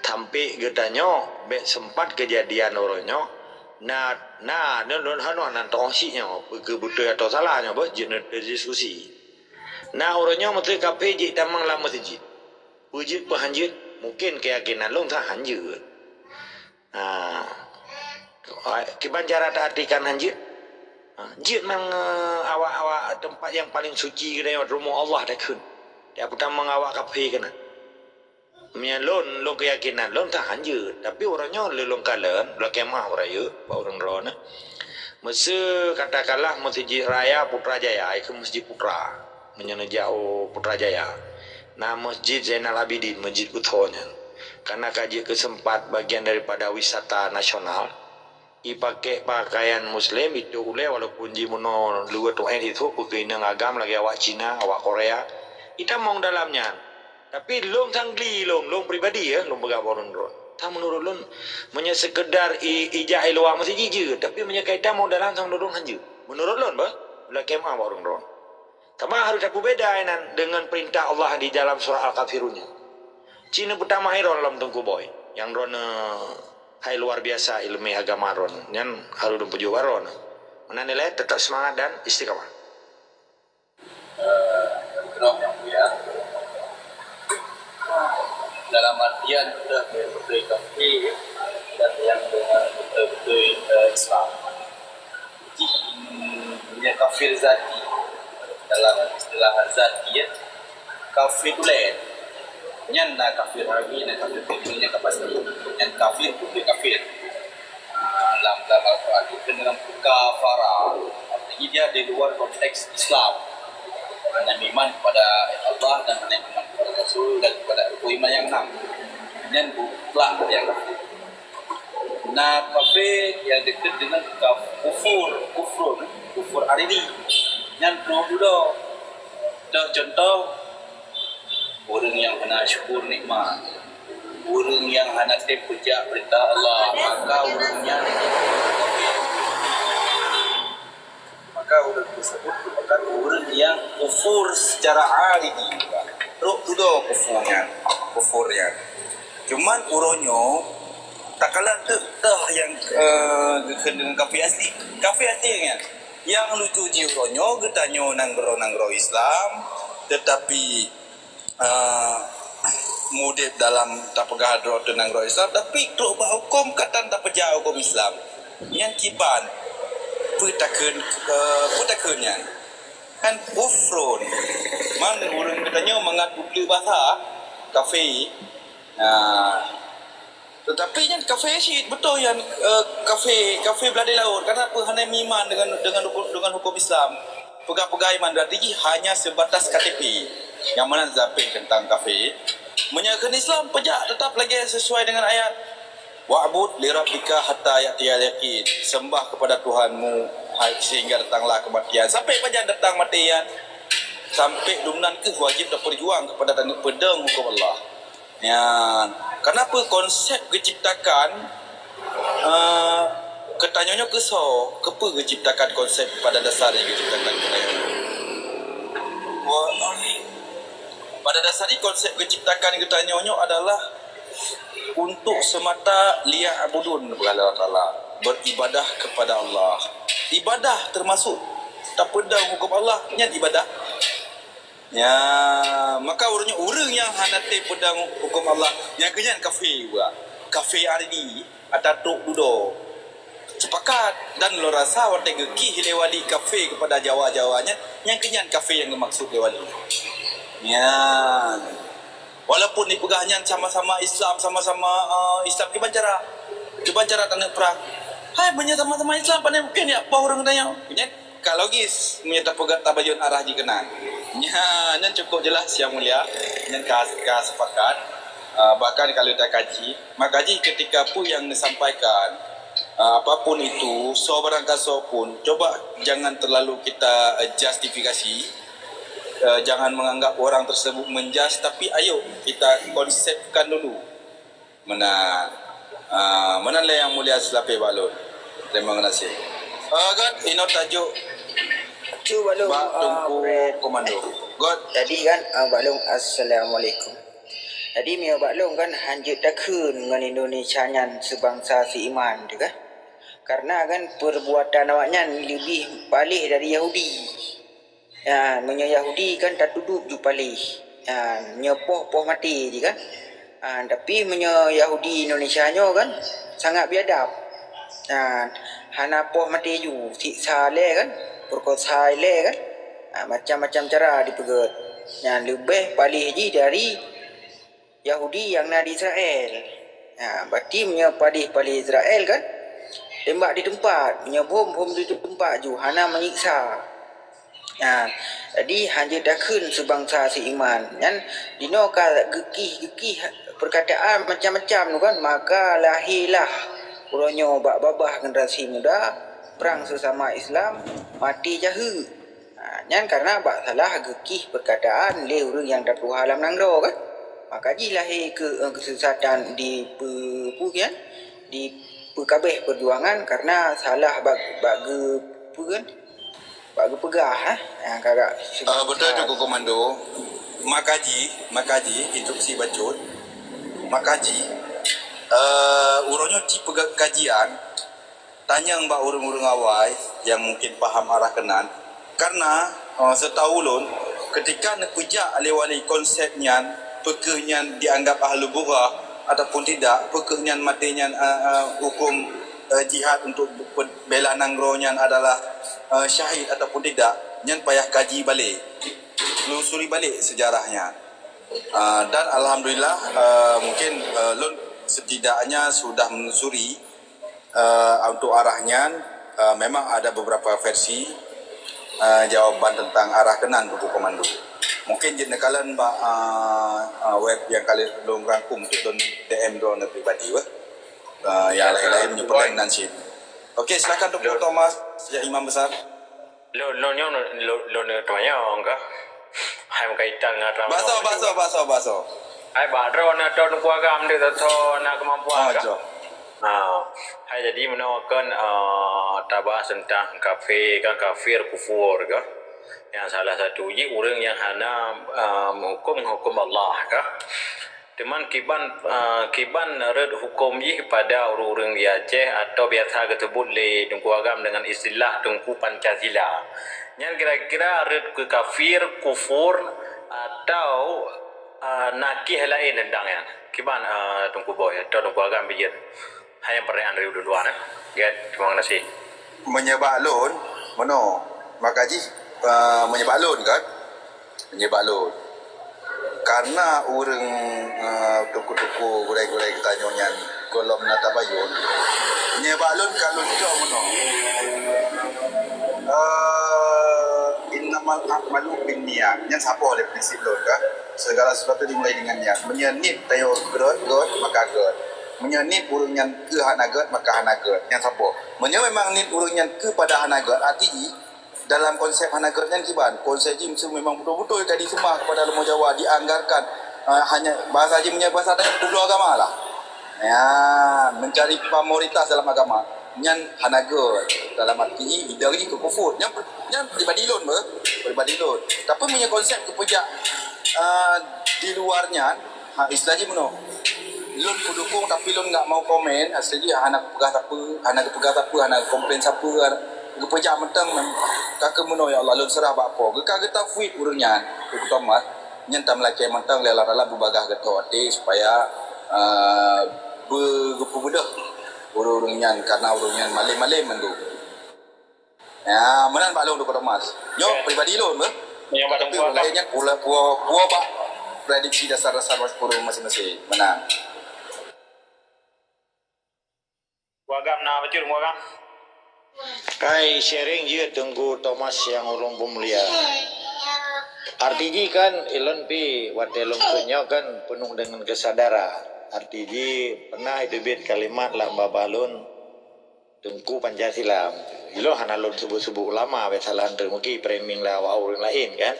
Tampi getanyo be sempat kejadian oronyo non tongsinya ke betul atau salahnya bos jenis diskusi. Oronyo mesti kapi je tamang lah masjid. Wujud pehanjut mungkin keyakinan long tak hanjut. Kiban cara taatikan hanjut. Jid mang awak tempat yang paling suci kedai rumah Allah dah kun. Dia pertama awak kafe kena. Lon keyakinan lon tak hanjut, tapi orangnya lelong kalen, lo kemah orang orang rona. Masa katakanlah masjid raya Putrajaya, itu masjid Putra, menyenejau Putrajaya. Nah masjid Zainal Abidin, masjid Uthonya. Karena kaji kesempat bagian daripada wisata nasional. Pakai pakaian muslim itu boleh walaupun jimuno luar tuan itu pekeinang agam lagi awak Cina, awak Korea. Kita mau dalamnya. Tapi long sangli long pribadi ya, long bergabaran ron. Tak menurut long menye sekedar ijah luar masih jijik, tapi menye kaitan mau dalam sang dorong hanju. Menurut long bah, lah kemah warung ron. Tapi harus ada beda dengan perintah Allah di dalam surah Al-Kafirunnya. Cina pertama heron dalam tengku boy, yang ron hai luar biasa ilmu agama ron yang harus dumpu juga ron mana nilai tetap semangat dan istiqamah ya dalam artian sudah betul kafir dan yang dengan betul Islam punya kafir zati dalam istilah zati ya kafir itu lain nyan na kafir lagi na kafir punya kapasiti nyan kafir putih kafir dalam Al-Quran itu dengan kafara artinya dia di luar konteks Islam hanya iman kepada Allah dan hanya iman kepada Rasul dan kepada iman yang 6 nyan bukan yang kafir. Nah kafir yang dekat dengan kufur hari ini nyan dulu contoh orang yang hana syukur nikmat, orang yang hana terpejak perintah Allah, maka orang tersebut merupakan orang yang kufur secara alimi. Ruk dulu kufurnya. Cuman uronyo tak kalah dah yang dengan kafir asli. Kafir asli kan. Yang lucu ji uronyo getanyo nanggro Islam, tetapi mudib dalam tak pegadro tenang roh Islam tapi tu hukum katan tak pejah hukum Islam yang kiban putakunnya kan kufrun man orang katanya mengat bukti bahasa kafe tetapi yang kafe sih betul yang kafe beladai laut karena apa hanya iman dengan hukum Islam pegang iman berarti hanya sebatas KTP yang mana zapin tentang kafe menyatakan Islam pejak tetap lagi sesuai dengan ayat wa'bud li rabbika hatta ya'tiyal yaqin sembah kepada Tuhanmu sehingga datanglah kematian sampai pejak datang kematian sampai dumnan ke wajib tak berjuang kepada pedang hukum Allah ya kenapa konsep keciptakan ketanyanya keso kepa keciptakan konsep pada dasarnya keciptakan ketanyanya pada dasarnya konsep keciptakan ketanyanya adalah untuk semata liya'budun kepada Allah Ta'ala beribadah kepada Allah ibadah termasuk tak pedang hukum Allah nyat ibadah ya maka orang yang hanate pedang hukum Allah yang kenyan kafe juga kafe hari ni atatuk dudo sepakat dan lo rasa warta geki hilewali kafe kepada Jawa-Jawanya yang kenyan kafe yang dimaksud lewali ya walaupun dipegahnya sama-sama Islam Islam kiban cara tanah perang hai banyak sama-sama Islam pandai mungkin ya apa orang tanya kalau logis menyata pegat tabajun arah jikenan nya cukup jelas yang mulia yang sepakat bahkan kalau kita kaji makaji ketika pun yang disampaikan apapun itu so barangkali so pun coba jangan terlalu kita justifikasi jangan menganggap orang tersebut menjas tapi ayo kita konsepkan dulu mana lah yang mulia selape balon terima kasih Kan ino tajuk Cuba Long, Bak Tungku Komando. God. tadi kan Abang Long, Assalamualaikum. Tadi mi Abang Long kan hanjut takun dengan Indonesia nyan sebangsa seiman tu kan. Karena kan perbuatan awaknya lebih palih dari Yahudi. Ya, menyo Yahudi kan tak duduk ju palih. Ya, nyopoh mati je kan. Tapi menyo Yahudi Indonesia nyo kan sangat biadab. Hana poh mati ju siksa le kan, perkosa le kan. Macam-macam cara dipegat. Yang lebih palih je dari Yahudi yang nak di Israel. Berarti punya palih Israel kan, tembak di tempat, punya bom di tempat ju, hana menyiksa. Jadi hanya dakun sebangsa seiman. Yang dino ka gekih perkataan macam-macam tu kan, maka lahirlah uronyo babah generasi muda perang sesama Islam mati jahu. Yang karena bak salah gekih perkataan le urang yang tak tuha alam nangro kan. Maka ji lahir kesesatan di pukian di pekabeh perjuangan karena salah bagi pegah kakak. Betul Tungku Komando. Makaji instruksi bacut. Makaji uronyo ti pegak kajian tanya mbak urung-urung awai yang mungkin paham arah kenan karena setahu ulun ketika nak pejak lewali konsepnya pekenyan dianggap ahlu burah ataupun tidak, pekenyan matinya hukum jihad untuk bela nangronyan adalah syahid ataupun tidak, nyan payah kaji balik, telusuri balik sejarahnya. Dan alhamdulillah mungkin lun setidaknya sudah menelusuri untuk arahnya. Memang ada beberapa versi jawaban tentang arah kenan buku komando. Mungkin jenis kalian web yang kalian belum rangkum tu don DM don pribadi yang lain-lain menyupport Nancy. Okey, silakan Dr. Thomas sejak imam besar. Lo tanya enggak? Hai kaitan dengan drama. Baso. Hai badro na ton kuagam de to na kemampuan enggak? Hai jadi menawarkan tabah tentang kafir kufur ke, yang salah satu je orang yang hana hukum Allah ke, teman kiban red hukum je kepada orang-orang di Aceh atau biasa disebut le Tungku Agam dengan istilah Tungku Pancasila. Yang kira-kira red ke kafir kufur atau nakih lain tentangnya. Kiban Tungku Boy atau Tungku Agam bijak. Hanya pertanyaan dari duluan Get, terima kasih. Menyebab lon, mana? Makaji menyebab lon kan? Menyebab lon. Karena orang tuku-tuku gurai-gurai kita nyonya kolom natabayun. Menyebab lon kalau jauh mana? Innamal a'malu binniyat. Yang siapa oleh prinsip lon kan? Segala sesuatu dimulai dengan niat. Menyenit tayo God maka God. Menyenit urang yang ke hanagat maka hanagat. Yang siapa? Memang nit urang yang ke pada hanagat. Artinya dalam konsep hanagat yang kiban, konsep jim memang betul-betul tadi semua kepada lemo Jawa dianggarkan hanya bahasa jim punya bahasa tanya pulau agama lah. Ya, mencari pamoritas dalam agama. Yang hanagat dalam arti dari ke kufur. Yang pribadi lon pribadi lon. Tapi punya konsep kepejak di luarnya istilah jim lun pendukung tapi lun enggak mau komen aslinya anak pegah apa anak komplain siapa gepejak mentang kakak meno ya Allah lun serah apa geka geta fuit urangnya terutama nyentam laki mentang lela berbagah geto ati supaya begepubedah urang-urangnya karena urangnya malim-malim mendu ya menan Pak Long Dr. Thomas yo pribadi lun Yang badang tapi lainnya pula Pak prediksi dasar-dasar masing-masing menang. Kuagam na bacur kuagam. Kai sharing je Tunggu Thomas yang ulung pemulia. Artinya kan ilon pi watelong punya kan penuh dengan kesadaran. Artinya pernah itu bit kalimat lamba balun Tungku Pancasila. Ilo hanalun subuh-subuh ulama besalan termuki framing lah orang lain kan.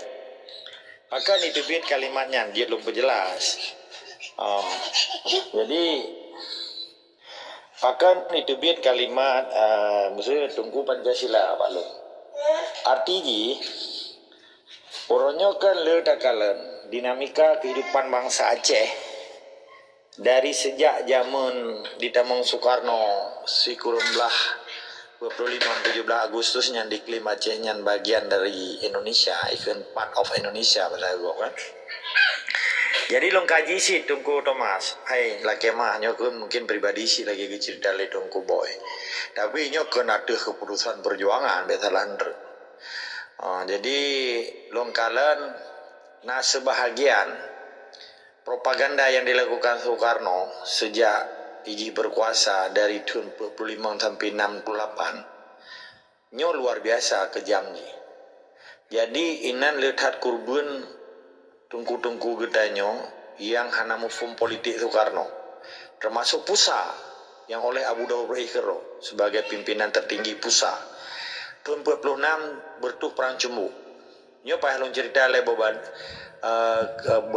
Maka itu bit kalimatnya dia belum jelas. Jadi Bahkan itu biar kalimat maksudnya tunggu Pancasila Pak Lun. Artinya orangnya kan ledakalan dinamika kehidupan bangsa Aceh dari sejak zaman di Tamang Soekarno sikurumlah 25-17 Agustus yang diklaim Aceh yang bagian dari Indonesia, even part of Indonesia pada gua kan. Jadi long kaji sih Tungku Thomas. Hai laki mah nyokun mungkin pribadi sih lagi cerita le Tungku boy. Tapi nyokun ada keputusan perjuangan betalandre. Jadi long kalen nah sebahagian propaganda yang dilakukan Soekarno sejak Iji berkuasa dari tahun 45 sampai 68 nyo luar biasa kejamnya. Jadi inan lihat kurban tungku-tungku gedanyo yang hana mufum politik Soekarno termasuk Pusa yang oleh Abu Dawud Ikhro sebagai pimpinan tertinggi Pusa tahun 46 bertuh perang cumbu nyo payah long cerita le boban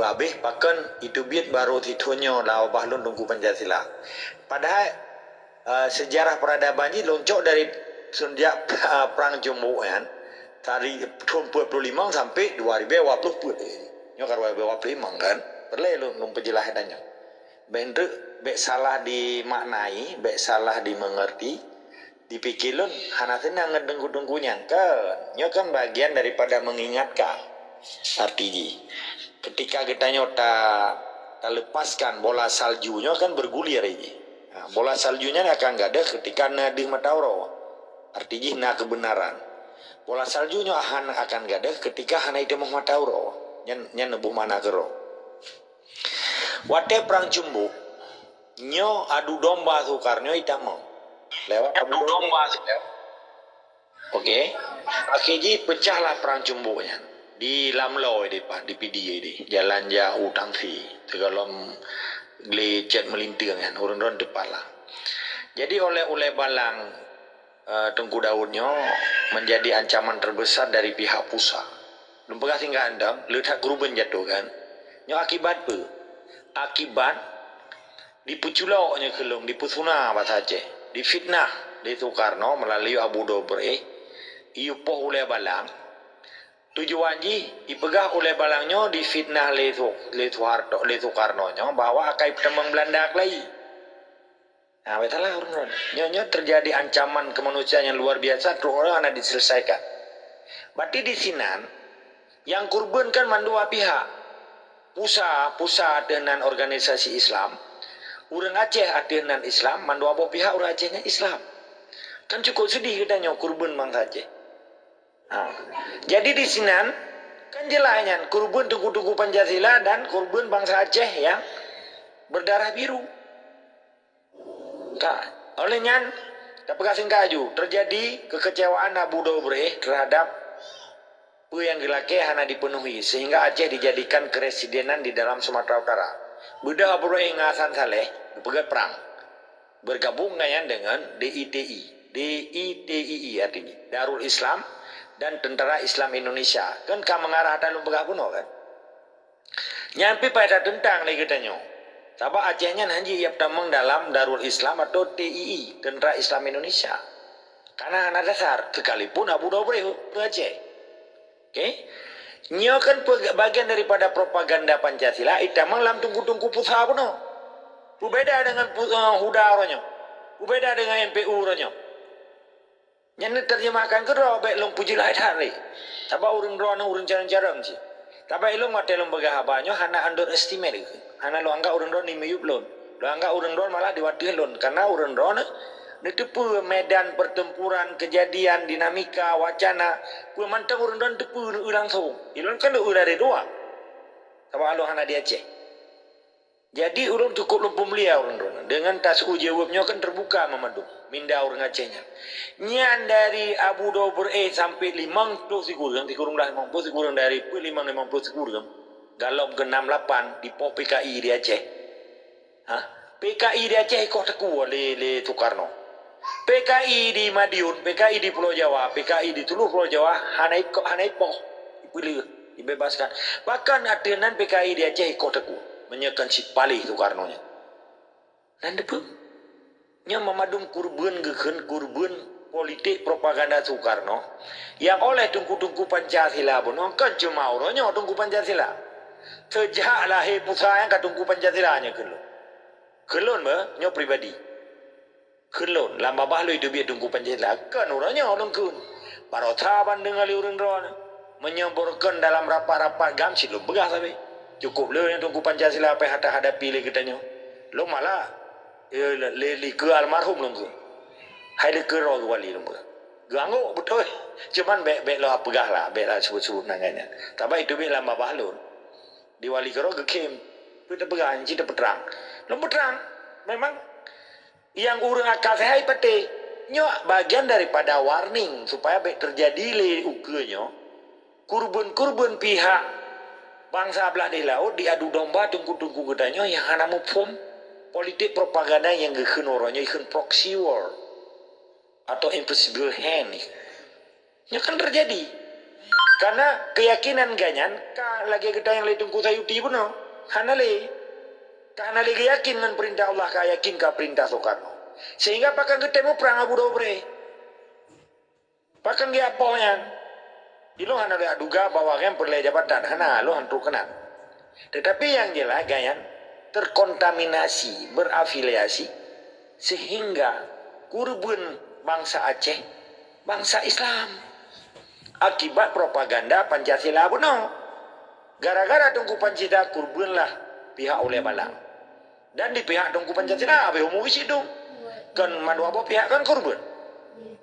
babeh pakan itu biat baru titunya lawa bahlun tungku Pancasila padahal sejarah peradaban ini loncok dari sejak perang cumbu kan dari tahun 45 sampai 2020 nyokar wae imang kan perlu lu penjelasannya bek salah dimaknai bek salah dimengerti dipikirun hanatena ngedengku-dengkunya kan nyokan bagian daripada mengingatkan artinya ketika kita nyota lepaskan bola saljunya kan bergulir ini bola saljunya akan gak ada ketika nadih matauro artinya na kebenaran bola saljunya akan gak ada ketika hana itu matauro nyan nebuh mana kero. Wate perang cumbu nyo adu domba Soekarno itamo lewat adu domba. Oke. Akhirnya pecahlah perang cumbunya di Lamlo di Pak di PDA di jalan jauh tangsi tegalom glecet melinting kan urun-urun depan lah. Jadi oleh balang Tengku Daudnya menjadi ancaman terbesar dari pihak pusat. Lumpur singgah andam, letak gruben jatuh kan. Nyo akibat apa? Akibat dipuculoknya kelung, dipusuna bahasa Aceh, difitnah di Soekarno melalui Abu Dobre, iupoh oleh balang. Tujuan ji ipegah oleh balangnya difitnah le Soekarno nya bahwa akai temang Belanda lagi. Nah, betul lah urun. Nyo terjadi ancaman kemanusiaan yang luar biasa, terus orang anak diselesaikan. Berarti di sinan yang kurban kan mandua pihak pusat dengan organisasi Islam urang Aceh dengan Islam mandua boh pihak urang Acehnya Islam kan cukup sedih kita nyok kurban bangsa Aceh jadi di sinan kan jelasnya kurban tunggu-tunggu Pancasila dan kurban bangsa Aceh yang berdarah biru olehnya tapi kasih kaju terjadi kekecewaan Abu Dobre terhadap yang gelake hana dipenuhi sehingga Aceh dijadikan keresidenan di dalam Sumatera Utara. Budak Abu Ngasan Saleh berpegat perang bergabung dengan DITI artinya Darul Islam dan Tentara Islam Indonesia kan mengarah dalam bergabung kan nyampe pada tentang lagi katanya sabab Acehnya nanti ia tamang dalam Darul Islam atau TII Tentara Islam Indonesia karena anak dasar sekalipun Abu Dobre Aceh. Oke, nyo kan bagian daripada propaganda Pancasila. Ita malam tunggu-tunggu pusat apa no? Berbeda dengan Huda orangnya, berbeda dengan MPU orangnya. Yang terjemahkan ke roh, baik long puji lahir hari. Tapi urang roh na urang jarang-jarang sih. Tapi long mati long bagah banyak, hana underestimate itu. Hana lo anggap urang roh ni meyup lon, lo anggap urang roh malah diwatih lon, karena urang roh na tepu medan pertempuran kejadian dinamika wacana ku mantang urang don tepu langsung ilon kan udah ada dua sama alo hana di Aceh jadi urang cukup lumpur mulia urang don dengan tas jawabnya kan terbuka memadum minda urang Acehnya nyan dari Abu Dobur sampai 50 sigurang dah 50 sigurang dari 50 sigurang galop ke 68 di PKI di Aceh PKI di Aceh kok teku le Soekarno PKI di Madiun, PKI di Pulau Jawa, PKI di seluruh Pulau Jawa, hanaipoh, dipilih, dibebaskan. Bahkan adenan PKI di Aceh ikut teku, menyekan si Pali Soekarno-nya. Dan depu, nya memadum kurban geukeun kurban politik propaganda Soekarno yang oleh tungku-tungku Pancasila bono kan cuma nya tungku Pancasila sejak lahir pusaya ka tungku Pancasila nya kelon ba nyo pribadi kelon lamba bahloi tu biar tungku Pancasila kan uranya orang kun barota bandeng ali urang ron menyemborkan dalam rapat-rapat gamsit lo begah sabe cukup le yang tungku Pancasila apa hadapi le katanya lo malah le ke almarhum lo kun hai le ke ro wali lo ganggu betul cuman be lo apegah lah be lah sebut-sebut nanganya tapi itu be lamba bahlon di wali kero gekem kita begah cinta peterang lo peterang memang yang urang akal sehat pete nyo bagian daripada warning supaya terjadi le ukeunyo kurban pihak bangsa belah di laut diadu domba tungku-tungku gedanyo yang hana mupum politik propaganda yang geukeun oronyo ikeun proxy war atau invisible hand nya kan terjadi karena keyakinan ganyan lagi kita yang le tungku sayuti pun hana le karena lagi yakin dengan perintah Allah yakin ke perintah Soekarno sehingga pakan ketemu perang Abu Dobre pakan dia apoyan ilo hana le aduga bahwa kan perle jabatan hana lo hantu kenan tetapi yang jelas gayan terkontaminasi berafiliasi sehingga kurban bangsa Aceh bangsa Islam akibat propaganda Pancasila benar gara-gara tungku Pancasila kurbanlah pihak oleh balang dan di pihak tungku Pancasila apa yang mau isi dong kan madua pihak kan korban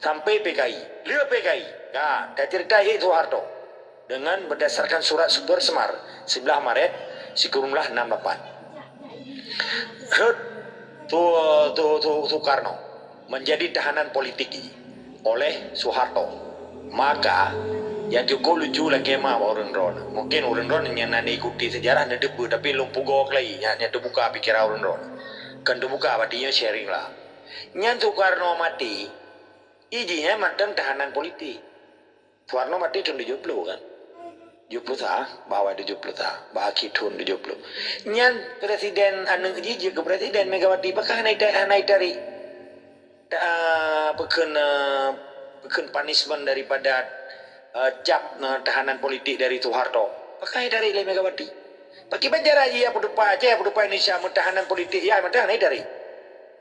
sampai PKI lihat PKI nah dah cerita Soeharto dengan berdasarkan surat Super Semar 11 Maret Sikurumlah 68 Soekarno menjadi tahanan politik oleh Soeharto maka yang cukup lucu lagi mah orang ron mungkin orang ron yang nanti ikuti sejarah nanti debu tapi lumpuh gok lagi yang terbuka pikiran orang ron kan terbuka artinya sharing lah yang Soekarno mati izinnya mantan tahanan politik Soekarno mati tahun 70 kan 70 bawa 70 bawa kitun 70 yang presiden anu iji ke presiden Megawati pakah naik tarik bukan punishment daripada cap tahanan politik dari Soeharto pakai dari Megawati pakai penjara ya pedupa aja pedupa Indonesia tahanan politik ya macam ini dari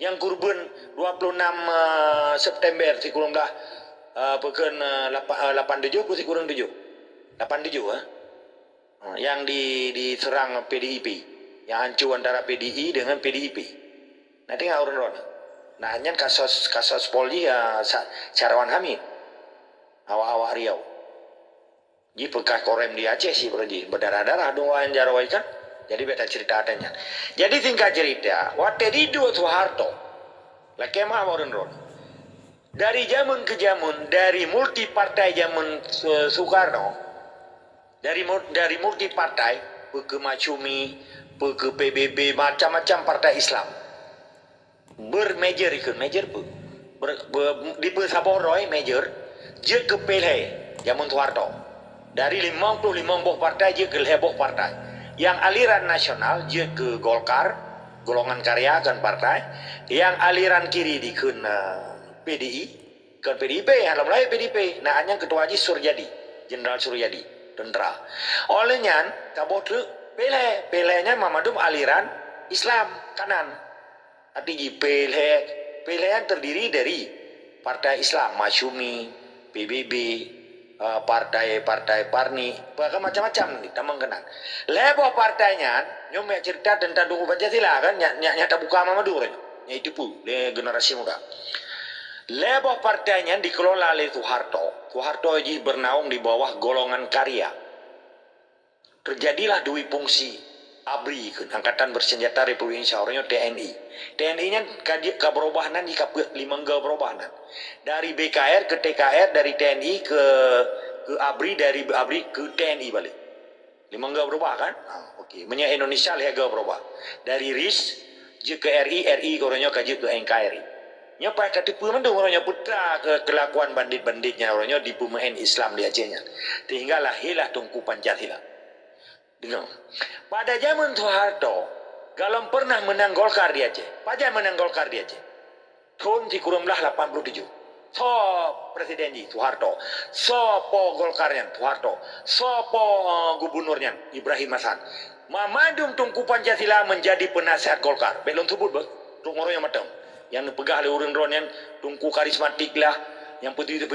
yang kurban 26 September si kurang dah bukan 87 si kurang 7 87 yang diserang PDIP yang ancu antara PDI dengan PDIP nanti nggak orang nah hanya kasus Polri ya Carawan Hamid awak-awak Riau ji bekas korem di Aceh sih berji berdarah-darah dua yang jarawai kan jadi beta cerita adanya jadi singkat cerita waktu itu Soeharto laki mah orang ron dari zaman ke zaman dari multi partai zaman Soekarno dari multi partai ke Macumi ke PBB macam-macam partai Islam bermajor ikut major di Saboroi major je ke Pelhe zaman Soeharto dari 55 partai je ke heboh partai yang aliran nasional je ke Golkar golongan karya kan partai yang aliran kiri di ke PDI kan PDIP yang mulai PDIP nah hanya ketua Haji Suryadi Jenderal Suryadi tentara olehnya kabut Pelhe nya Mamadum aliran Islam kanan artinya PLH yang terdiri dari partai Islam, Masyumi, PBB, partai Parni, bahkan macam-macam nih, tamang kenal. Lebo partainya, nyom cerita tentang tunggu Pancasila kan, nyata buka Mamadou kan, itu pun generasi muda. Lebo partainya dikelola oleh Soeharto. Soeharto ini bernaung di bawah golongan karya. Terjadilah dua fungsi. ABRI, Angkatan Bersenjata Republik Indonesia, orangnya TNI. TNI-nya keberobahan di limangga perubahan. Dari BKR ke TKR, dari TNI ke ABRI, dari ABRI ke TNI balik. Limangga berubah kan? Okey. Menyak Indonesia lihaga berubah. Dari RIS je ke RI orangnya kaji ke NKRI. Nya pai katipu mandu orangnya putra ke kelakuan bandit-banditnya orangnya di pemain Islam di Acehnya. Sehingga lahirlah Tungku Pancasila. Dengar. Pada zaman Soeharto, Galon pernah menang Golkar di Aceh. Pajak menang Golkar di Aceh. tahun 1987. So presiden ji Soeharto, so po Golkarnya Soeharto, so po gubernurnya Ibrahim Hasan. Mamadum Tungku Pancasila menjadi penasihat Golkar. Belum sebut tung orang yang matang. Yang pegah oleh urang ron yang tungku karismatik lah, yang peju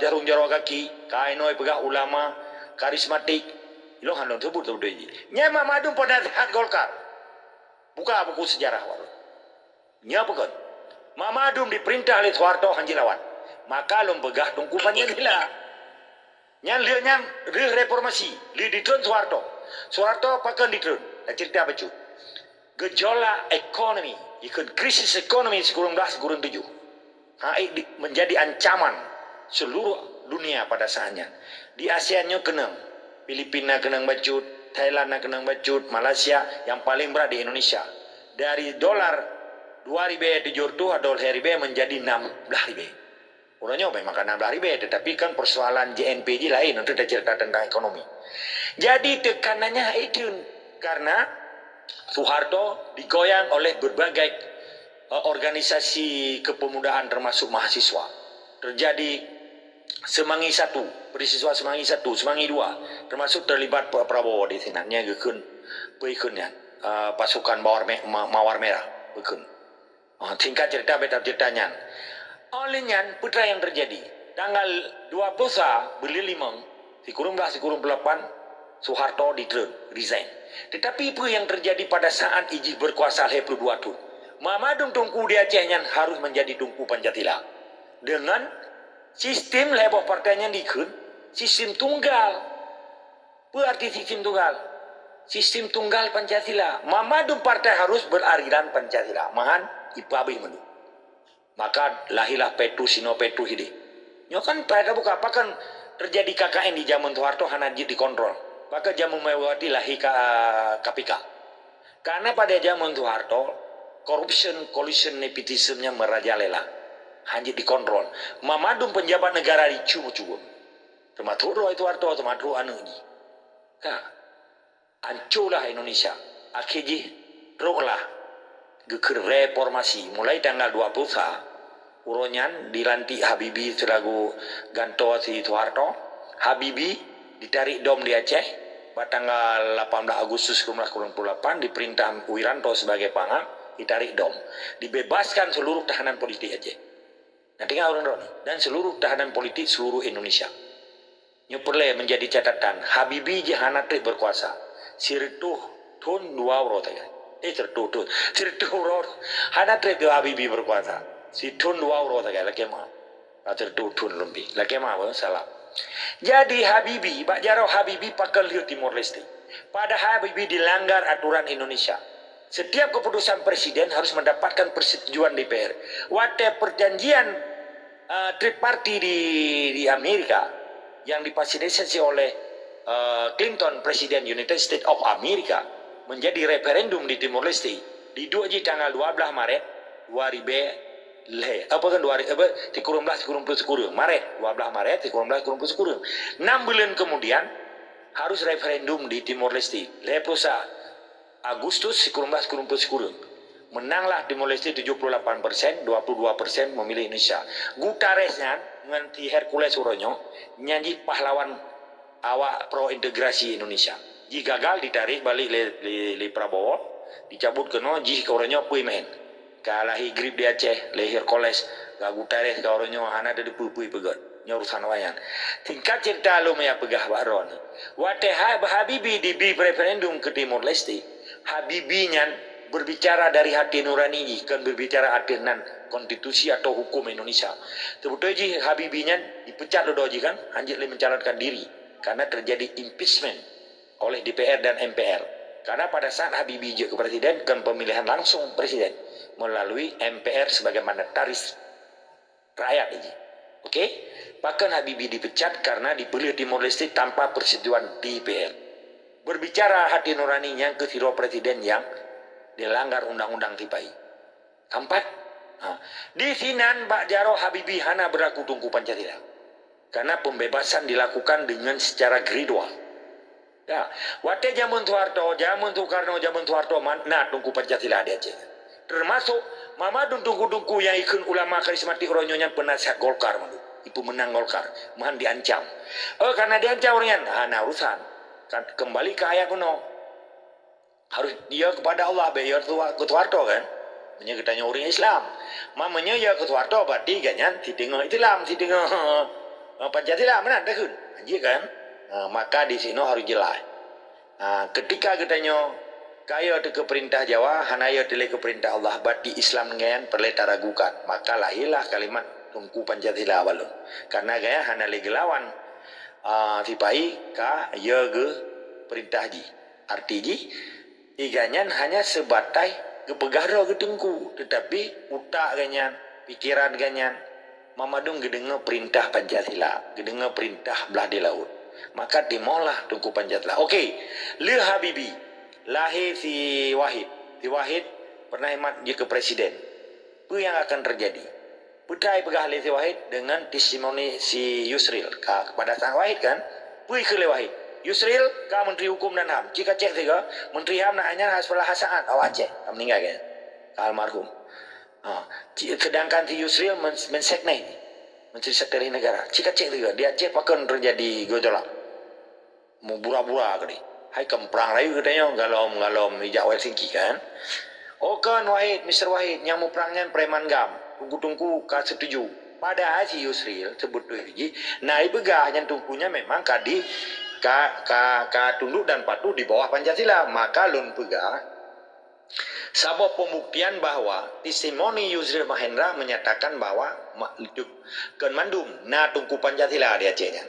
jarum kaki, kainoi pegah ulama karismatik. Ilo han sebut tu ji. Nya Mamadum penasihat Golkar. Buka buku sejarah walau. Nya pegon. Mamadum diperintah oleh Soeharto Hanjilawan. Maka lom pegah tungku Pancasila. Nya reformasi, ditun Soeharto. Soeharto pakai ditun. Dah cerita apa cu? Gejolak ekonomi, ikut krisis ekonomi sekurang 7. Menjadi ancaman seluruh dunia pada saatnya. Di ASEAN-nya kenang, Filipina kenang bacut, Thailand kenang bacut, Malaysia yang paling berat di Indonesia. Dari dolar 2.000 dolar menjadi 16.000. Orangnya memang 16.000, tetapi kan persoalan JNPJ lain untuk cerita tentang ekonomi. Jadi tekanannya itu karena Soeharto digoyang oleh berbagai organisasi kepemudaan termasuk mahasiswa. Terjadi Semanggi 1, peristiwa Semanggi 1, Semanggi 2, termasuk terlibat Pak Prabowo di sini. Nya gekun pasukan Mawar Merah gekun. Singkat cerita beta ceritanya. Olehnya putra yang terjadi tanggal 20 beli 5 kurung 8 Soeharto resign. Tetapi apa yang terjadi pada saat Iji berkuasa lepas 2 tahun? Mamadum Tungku di Acehnya harus menjadi Tungku Pancasila. Dengan sistem lepas partainya dikun, sistem tunggal. Apa arti sistem tunggal? Sistem tunggal Pancasila. Mamadum partai harus beraliran Pancasila. Mahan ipabi menu. Maka lahirlah Petrus Sino Petrus ini. Nyo kan pada buka apa kan terjadi KKN di zaman Soeharto hanajit dikontrol. Maka zaman Mewati lahir KPK. Karena pada zaman Soeharto collusion, nepotismenya merajalela. Hanjit dikontrol. Mamadum penjabat negara dicubu-cubu. Termasuk roh itu Soeharto, termasuk anu ini. Hancurlah Indonesia. Akhirnya rohlah geker reformasi mulai tanggal 20 uronyan dilantik Habibie selaku ganto si Soeharto. Habibie ditarik dom di Aceh pada tanggal 18 Agustus 1948 diperintah Wiranto sebagai pangam ditarik dom, dibebaskan seluruh tahanan politik Aceh. Nah tinggal orang dan seluruh tahanan politik seluruh Indonesia. Nyuperle menjadi catatan Habibie jahana berkuasa sirtuh tahun 2 euro tadi. Tertutup hana trek Habibie berkuasa si tun 2 euro tak lagi mah tertutup lebih lagi mah salah. Jadi Habibie Pak Jaro Habibie pakal liu Timor Leste. Pada Habibie dilanggar aturan Indonesia. Setiap keputusan presiden harus mendapatkan persetujuan DPR. Waktu perjanjian triparti di Amerika yang difasilitasi oleh Clinton Presiden United States of America menjadi referendum di Timor Leste di 2 tanggal 12 Maret 2000 Maret 12 Maret 6 bulan kemudian harus referendum di Timor Leste lepas Agustus 19 menanglah Timor Leste 78%, 22% memilih Indonesia. Guterresnya nganti Hercules Uronyo nyanyi pahlawan awak pro integrasi Indonesia. Jika gagal ditarik balik le Prabowo, dicabut kena jika orangnya pui main. Kalahi grip di Aceh, lahir koles, gagu tarik ke orangnya hana ada pui pegat. Nyorusan wayan. Tingkat cerita lo maya pegah baron. Wate Habibie di referendum ke Timor Leste, Habibie nyan berbicara dari hati nurani kan berbicara adenan konstitusi atau hukum Indonesia. Sebetulnya Habibie nyan dipecat doji kan, anjir le mencalonkan diri karena terjadi impeachment oleh DPR dan MPR. Karena pada saat Habibie ke presiden kan pemilihan langsung presiden melalui MPR sebagai mandataris rakyat ini. Oke? Bahkan Habibie dipecat karena dipilih Timor Leste tanpa persetujuan DPR. Berbicara hati nuraninya ke siro presiden yang dilanggar undang-undang tipai. Keempat, di sinan Pak Jaro Habibie hana berlaku Tungku Pancasila. Karena pembebasan dilakukan dengan secara gradual. Ya, waktu zaman Soeharto, zaman Soekarno, zaman Soeharto, mana Tungku Pancasila di Aceh. termasuk Mamadun tungku-tungku yang ikut ulama karismatik ronyonya penasihat Golkar mandu. Ibu menang Golkar, mahan diancam. Karena diancam orangnya, nah urusan. Kan kembali ke ayat kuno. Harus dia kepada Allah, bayar ketuarto kan. Menyekitanya orang Islam. Mamanya ya ketuarto, berarti ganyan, tidengah Islam, tidengah Pancasila, mana ada kan? Anjir kan? Maka di sini harus jelas. Ketika katanya kaya ke perintah Jawa, hanaya tele ke perintah Allah, berarti Islam dengan perlu ragukan. Maka lahirlah kalimat tungku Pancasila walun. Karena gaya hana lagi lawan tipai ka ya ge perintah ji. Arti ji iganyan hanya sebatai kepegara ke tungku, tetapi utak ganyan, pikiran ganyan mamadung gedenga perintah Pancasila, gedenga perintah belah di laut. Maka dimaulah tungku Pancasila. Okey, Le Habibi lahir si Wahid. Si Wahid pernah hemat dia ke presiden. Apa yang akan terjadi? Putai pegah si Wahid dengan testimoni si Yusril kepada sang Wahid kan? Pui ke Wahid. Yusril ka Menteri Hukum dan HAM. Jika cek tiga, Menteri HAM nak hanya hasbala hasaan. Awak cek, meninggal kan? Ka almarhum. Sedangkan si Yusril menseknai Menteri Sekretariat Negara. Jika cek tiga, dia cek akan terjadi gejolak. Mau bura-bura ke dia. Hai kemperang layu katanya galom hijau Helsinki kan. Kan Wahid, Mr. Wahid yang mau perangnya preman gam. Tunggu-tunggu ka setuju. Padahal si Yusril sebut tu lagi. Nah ibegah yang tungkunya memang kadi ka tunduk dan patuh di bawah Pancasila. Maka lun pegah sabab pembuktian bahwa testimoni Yusril Mahendra menyatakan bahwa kan mandum na tungku Pancasila dia Acehnya.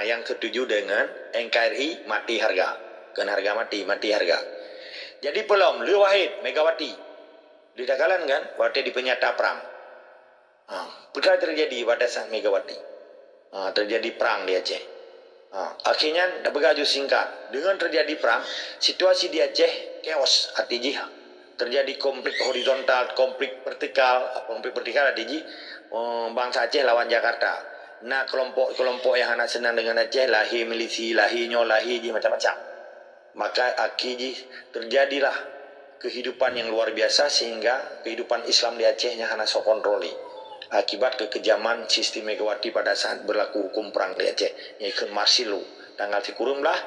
Yang setuju dengan NKRI mati harga. Kan harga mati harga. Jadi belum, Lu Wahid, Megawati. Di Dagalan kan, waktu di penyata perang. Putra terjadi pada saat Megawati. Terjadi perang di Aceh. Akhirnya, bergaju singkat. Dengan terjadi perang, situasi di Aceh chaos, artinya terjadi konflik horizontal, konflik vertikal artinya bangsa Aceh lawan Jakarta. Nah kelompok yang anak senang dengan Aceh lahir milisi, lahir nyolahi macam-macam. Maka akhirnya terjadilah kehidupan yang luar biasa sehingga kehidupan Islam di Acehnya hanya so kontroli. Akibat kekejaman sistem Megawati pada saat berlaku hukum perang di Aceh. Yaitu Marsilu. Tanggal sikurum lah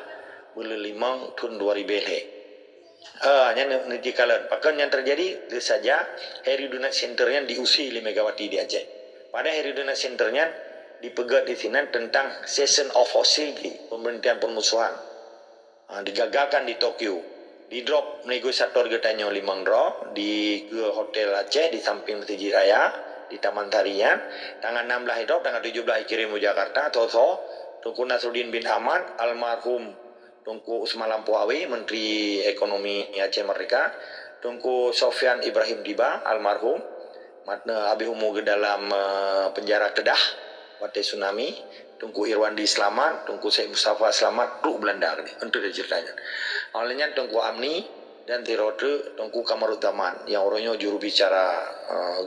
bulan 5 tahun 2000. Yang nitikalan. Bahkan yang terjadi itu saja Heridunat Centernya diusir oleh Megawati di Aceh. Pada Heridunat Centernya dipegat di sini tentang cessation of hostility, pemberhentian permusuhan. Digagalkan di Tokyo. Di drop negosiator getanya Limang Drop di Hotel Aceh di samping Masjid Raya di Taman Tarian. Tanggal 16 drop, tanggal 17 kirim ke Jakarta. Tunku Nasruddin bin Ahmad, almarhum Tunku Usman Lampuawi, Menteri Ekonomi Aceh Merdeka. Tunku Sofyan Ibrahim Diba, almarhum. Abi Humu ke dalam penjara Kedah. Waktu tsunami, Tunku Irwandi selamat, Tunku Syed Mustafa selamat, Ruk Belanda ni. Untuk dia ceritanya. Awalnya Tunku Amni dan Tirote, Tunku Kamarutaman yang orangnya juru bicara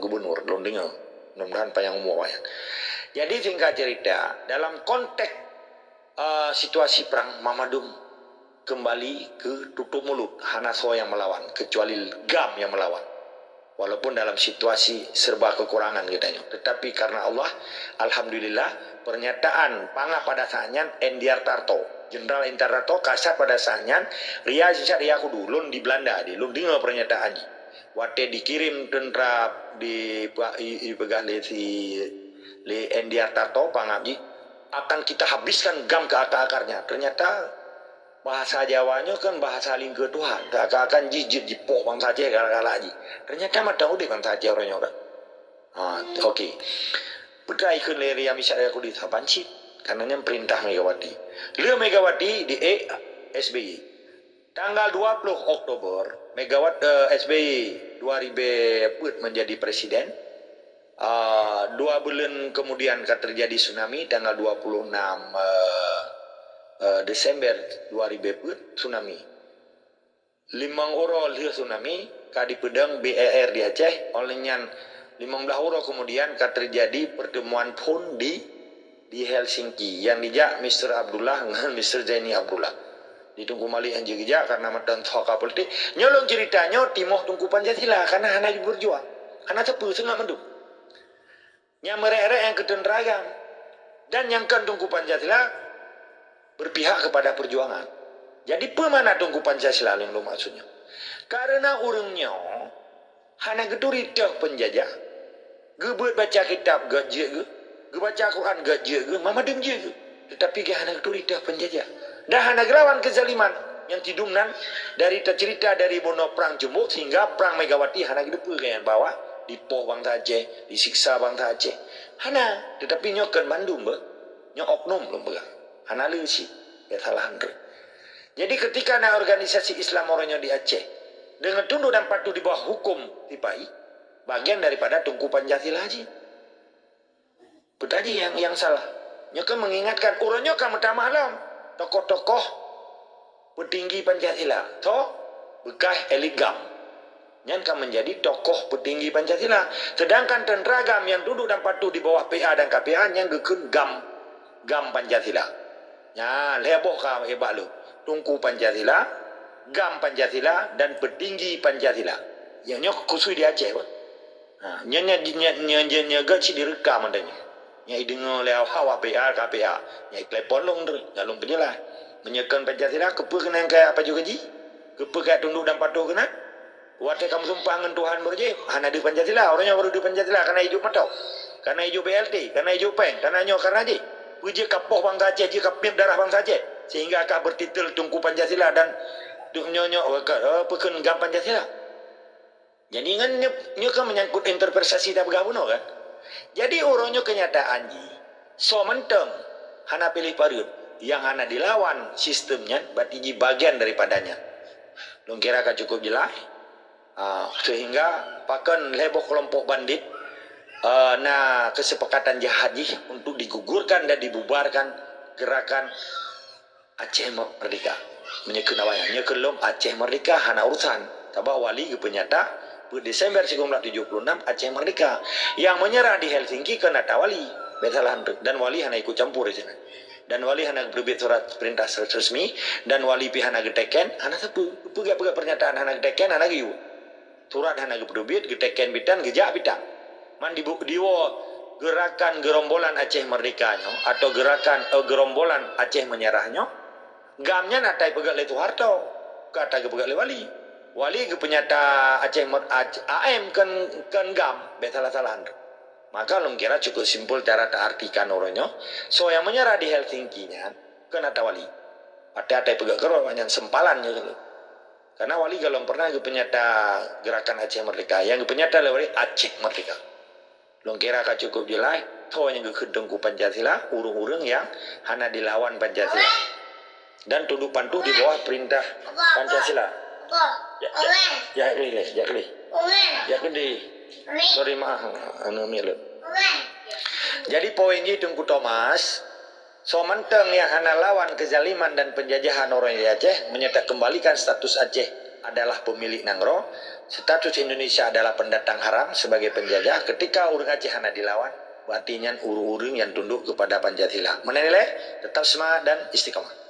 gubernur, belum dengar. Mudah-mudahan panjang umur ya. Jadi singkat cerita, dalam konteks situasi perang, Mamadum kembali ke tutup mulut, Hanaso yang melawan, kecuali Gam yang melawan. Walaupun dalam situasi serba kekurangan katanya. Tetapi karena Allah, alhamdulillah, pernyataan pangah pada saatnya Endiar Tarto, Jenderal Endiar Tarto kasar pada saatnya Ria Zizat Ria Kudulun di Belanda, di Lun dengar pernyataan. Waktu dikirim tentara di pegang si Endiar Tarto pangabji akan kita habiskan Gam ke akar-akarnya. Ternyata bahasa Jawanya kan bahasa lingga Tuhan. Tak akan jijit jipok bangsa Aceh gara-gara lagi. Ternyata mata udah bangsa Aceh orangnya orang. Okey. Putra ikut leri yang bisa aku di Tapanci. Karenanya perintah Megawati. Le Megawati di SBY. Tanggal 20 Oktober Megawati SBY 2000 menjadi presiden. 2 bulan kemudian terjadi tsunami tanggal 26 Desember 2000 tsunami. 5 orang lihat tsunami kadi pedang BER di Aceh. Olehnya 15 orang kemudian terjadi pertemuan pun di Helsinki yang dijak Mr. Abdullah dengan Mr. Zaini Abdullah. di Tungku Mali yang jegja karena medan thoka politik nyolong ceritanya timoh Tungku Pancasila karena hana berjuang hana tepu sengak mendung yang merek-rek yang keten ragam dan yang kan Tungku Pancasila berpihak kepada perjuangan. Jadi pemana Tungku Pancasila yang lo maksudnya karena urungnya hana geduri dah penjajah gebut baca kitab gajah ge baca Quran gajah ge mama dem je tetapi ge hana geduri dah penjajah dah hana gelawan kezaliman yang tidumnan dari cerita dari bono perang Jembuk hingga perang Megawati hana gedepe kayan bawa dipoh bangsa Aceh disiksa bangsa Aceh hana tetapi nyokan Bandung be nyok oknum belum pegang hana leusi ya salah andre. Jadi ketika ada organisasi Islam orangnya di Aceh dengan tunduk dan patuh di bawah hukum tipai bagian daripada Tungku Pancasila haji betaji yang salah nyokan mengingatkan urangnya kamu malam tokoh-tokoh petinggi Pancasila toh bekas elit GAM yang akan menjadi tokoh petinggi Pancasila sedangkan tenragam yang duduk dan patuh di bawah PA dan KPA yang gekun GAM Pancasila ya leboh kau hebat lu Tungku Pancasila GAM Pancasila dan petinggi Pancasila yang nyok khusus di Aceh nya gaci direkam adanya nya dengar lewat hawa PA KPA nya telepon long dalung penjelah menyekan Pancasila kepe kena kayak apa juga ji kepe kayak tunduk dan patuh kena wate kamu sumpah dengan Tuhan berje hana di Pancasila orangnya baru di Pancasila karena hidup matau karena hidup BLT karena hidup peng karena nyok karena je puji kapoh bangsa Aceh je kapir darah bangsa Aceh sehingga akan bertitel Tungku Pancasila dan nyonyok peken GAM Pancasila jadi kan nyok menyangkut interpretasi tak bergabung kan jadi orangnya kenyataan ji so menteng hana pilih parut yang hana dilawan sistemnya berarti ji bagian daripadanya long kira kan cukup jelas sehingga pakan leboh kelompok bandit nah kesepakatan jahaji untuk digugurkan dan dibubarkan gerakan Aceh Merdeka menyekan awalnya nyekelom Aceh Merdeka hana urusan tabah wali ke penyata Desember 1976 Aceh Merdeka yang menyerah di Helsinki kena tawali betalah dan wali hana ikut campur di sana dan wali hana berbit surat perintah resmi dan wali pi hana geteken hana sepu pegak pernyataan hana geteken hana giu surat hana berbit geteken bitan gejak bitan man diwo gerakan gerombolan Aceh Merdekanya atau gerakan gerombolan Aceh menyerahnya gamnya natai pegak le Soeharto kata ke pegak le wali ke penyata Aceh AM kan GAM betalah-salah maka long kira cukup simpul cara tak artikan orangnya so yang menyerah di Helsinki nya kena tawali ada pegak kerol yang sempalannya dulu karena wali kalau pernah ke penyata gerakan Aceh Merdeka yang ke penyata lewat Aceh Merdeka long kira ka cukup jelas toh yang ke Tungku Pancasila urung-urung yang hana dilawan Pancasila dan tunduk patuh di bawah perintah Pancasila ya gede sorry maaf anu milut jadi poinnya Tungku Thomas so menteng yang hana lawan kezaliman dan penjajahan orang di Aceh menyatakan kembalikan status Aceh adalah pemilik Nangro status Indonesia adalah pendatang haram sebagai penjajah ketika urang Aceh hana dilawan artinya urung-urung yang tunduk kepada Pancasila menilai tetap semangat dan istiqomah.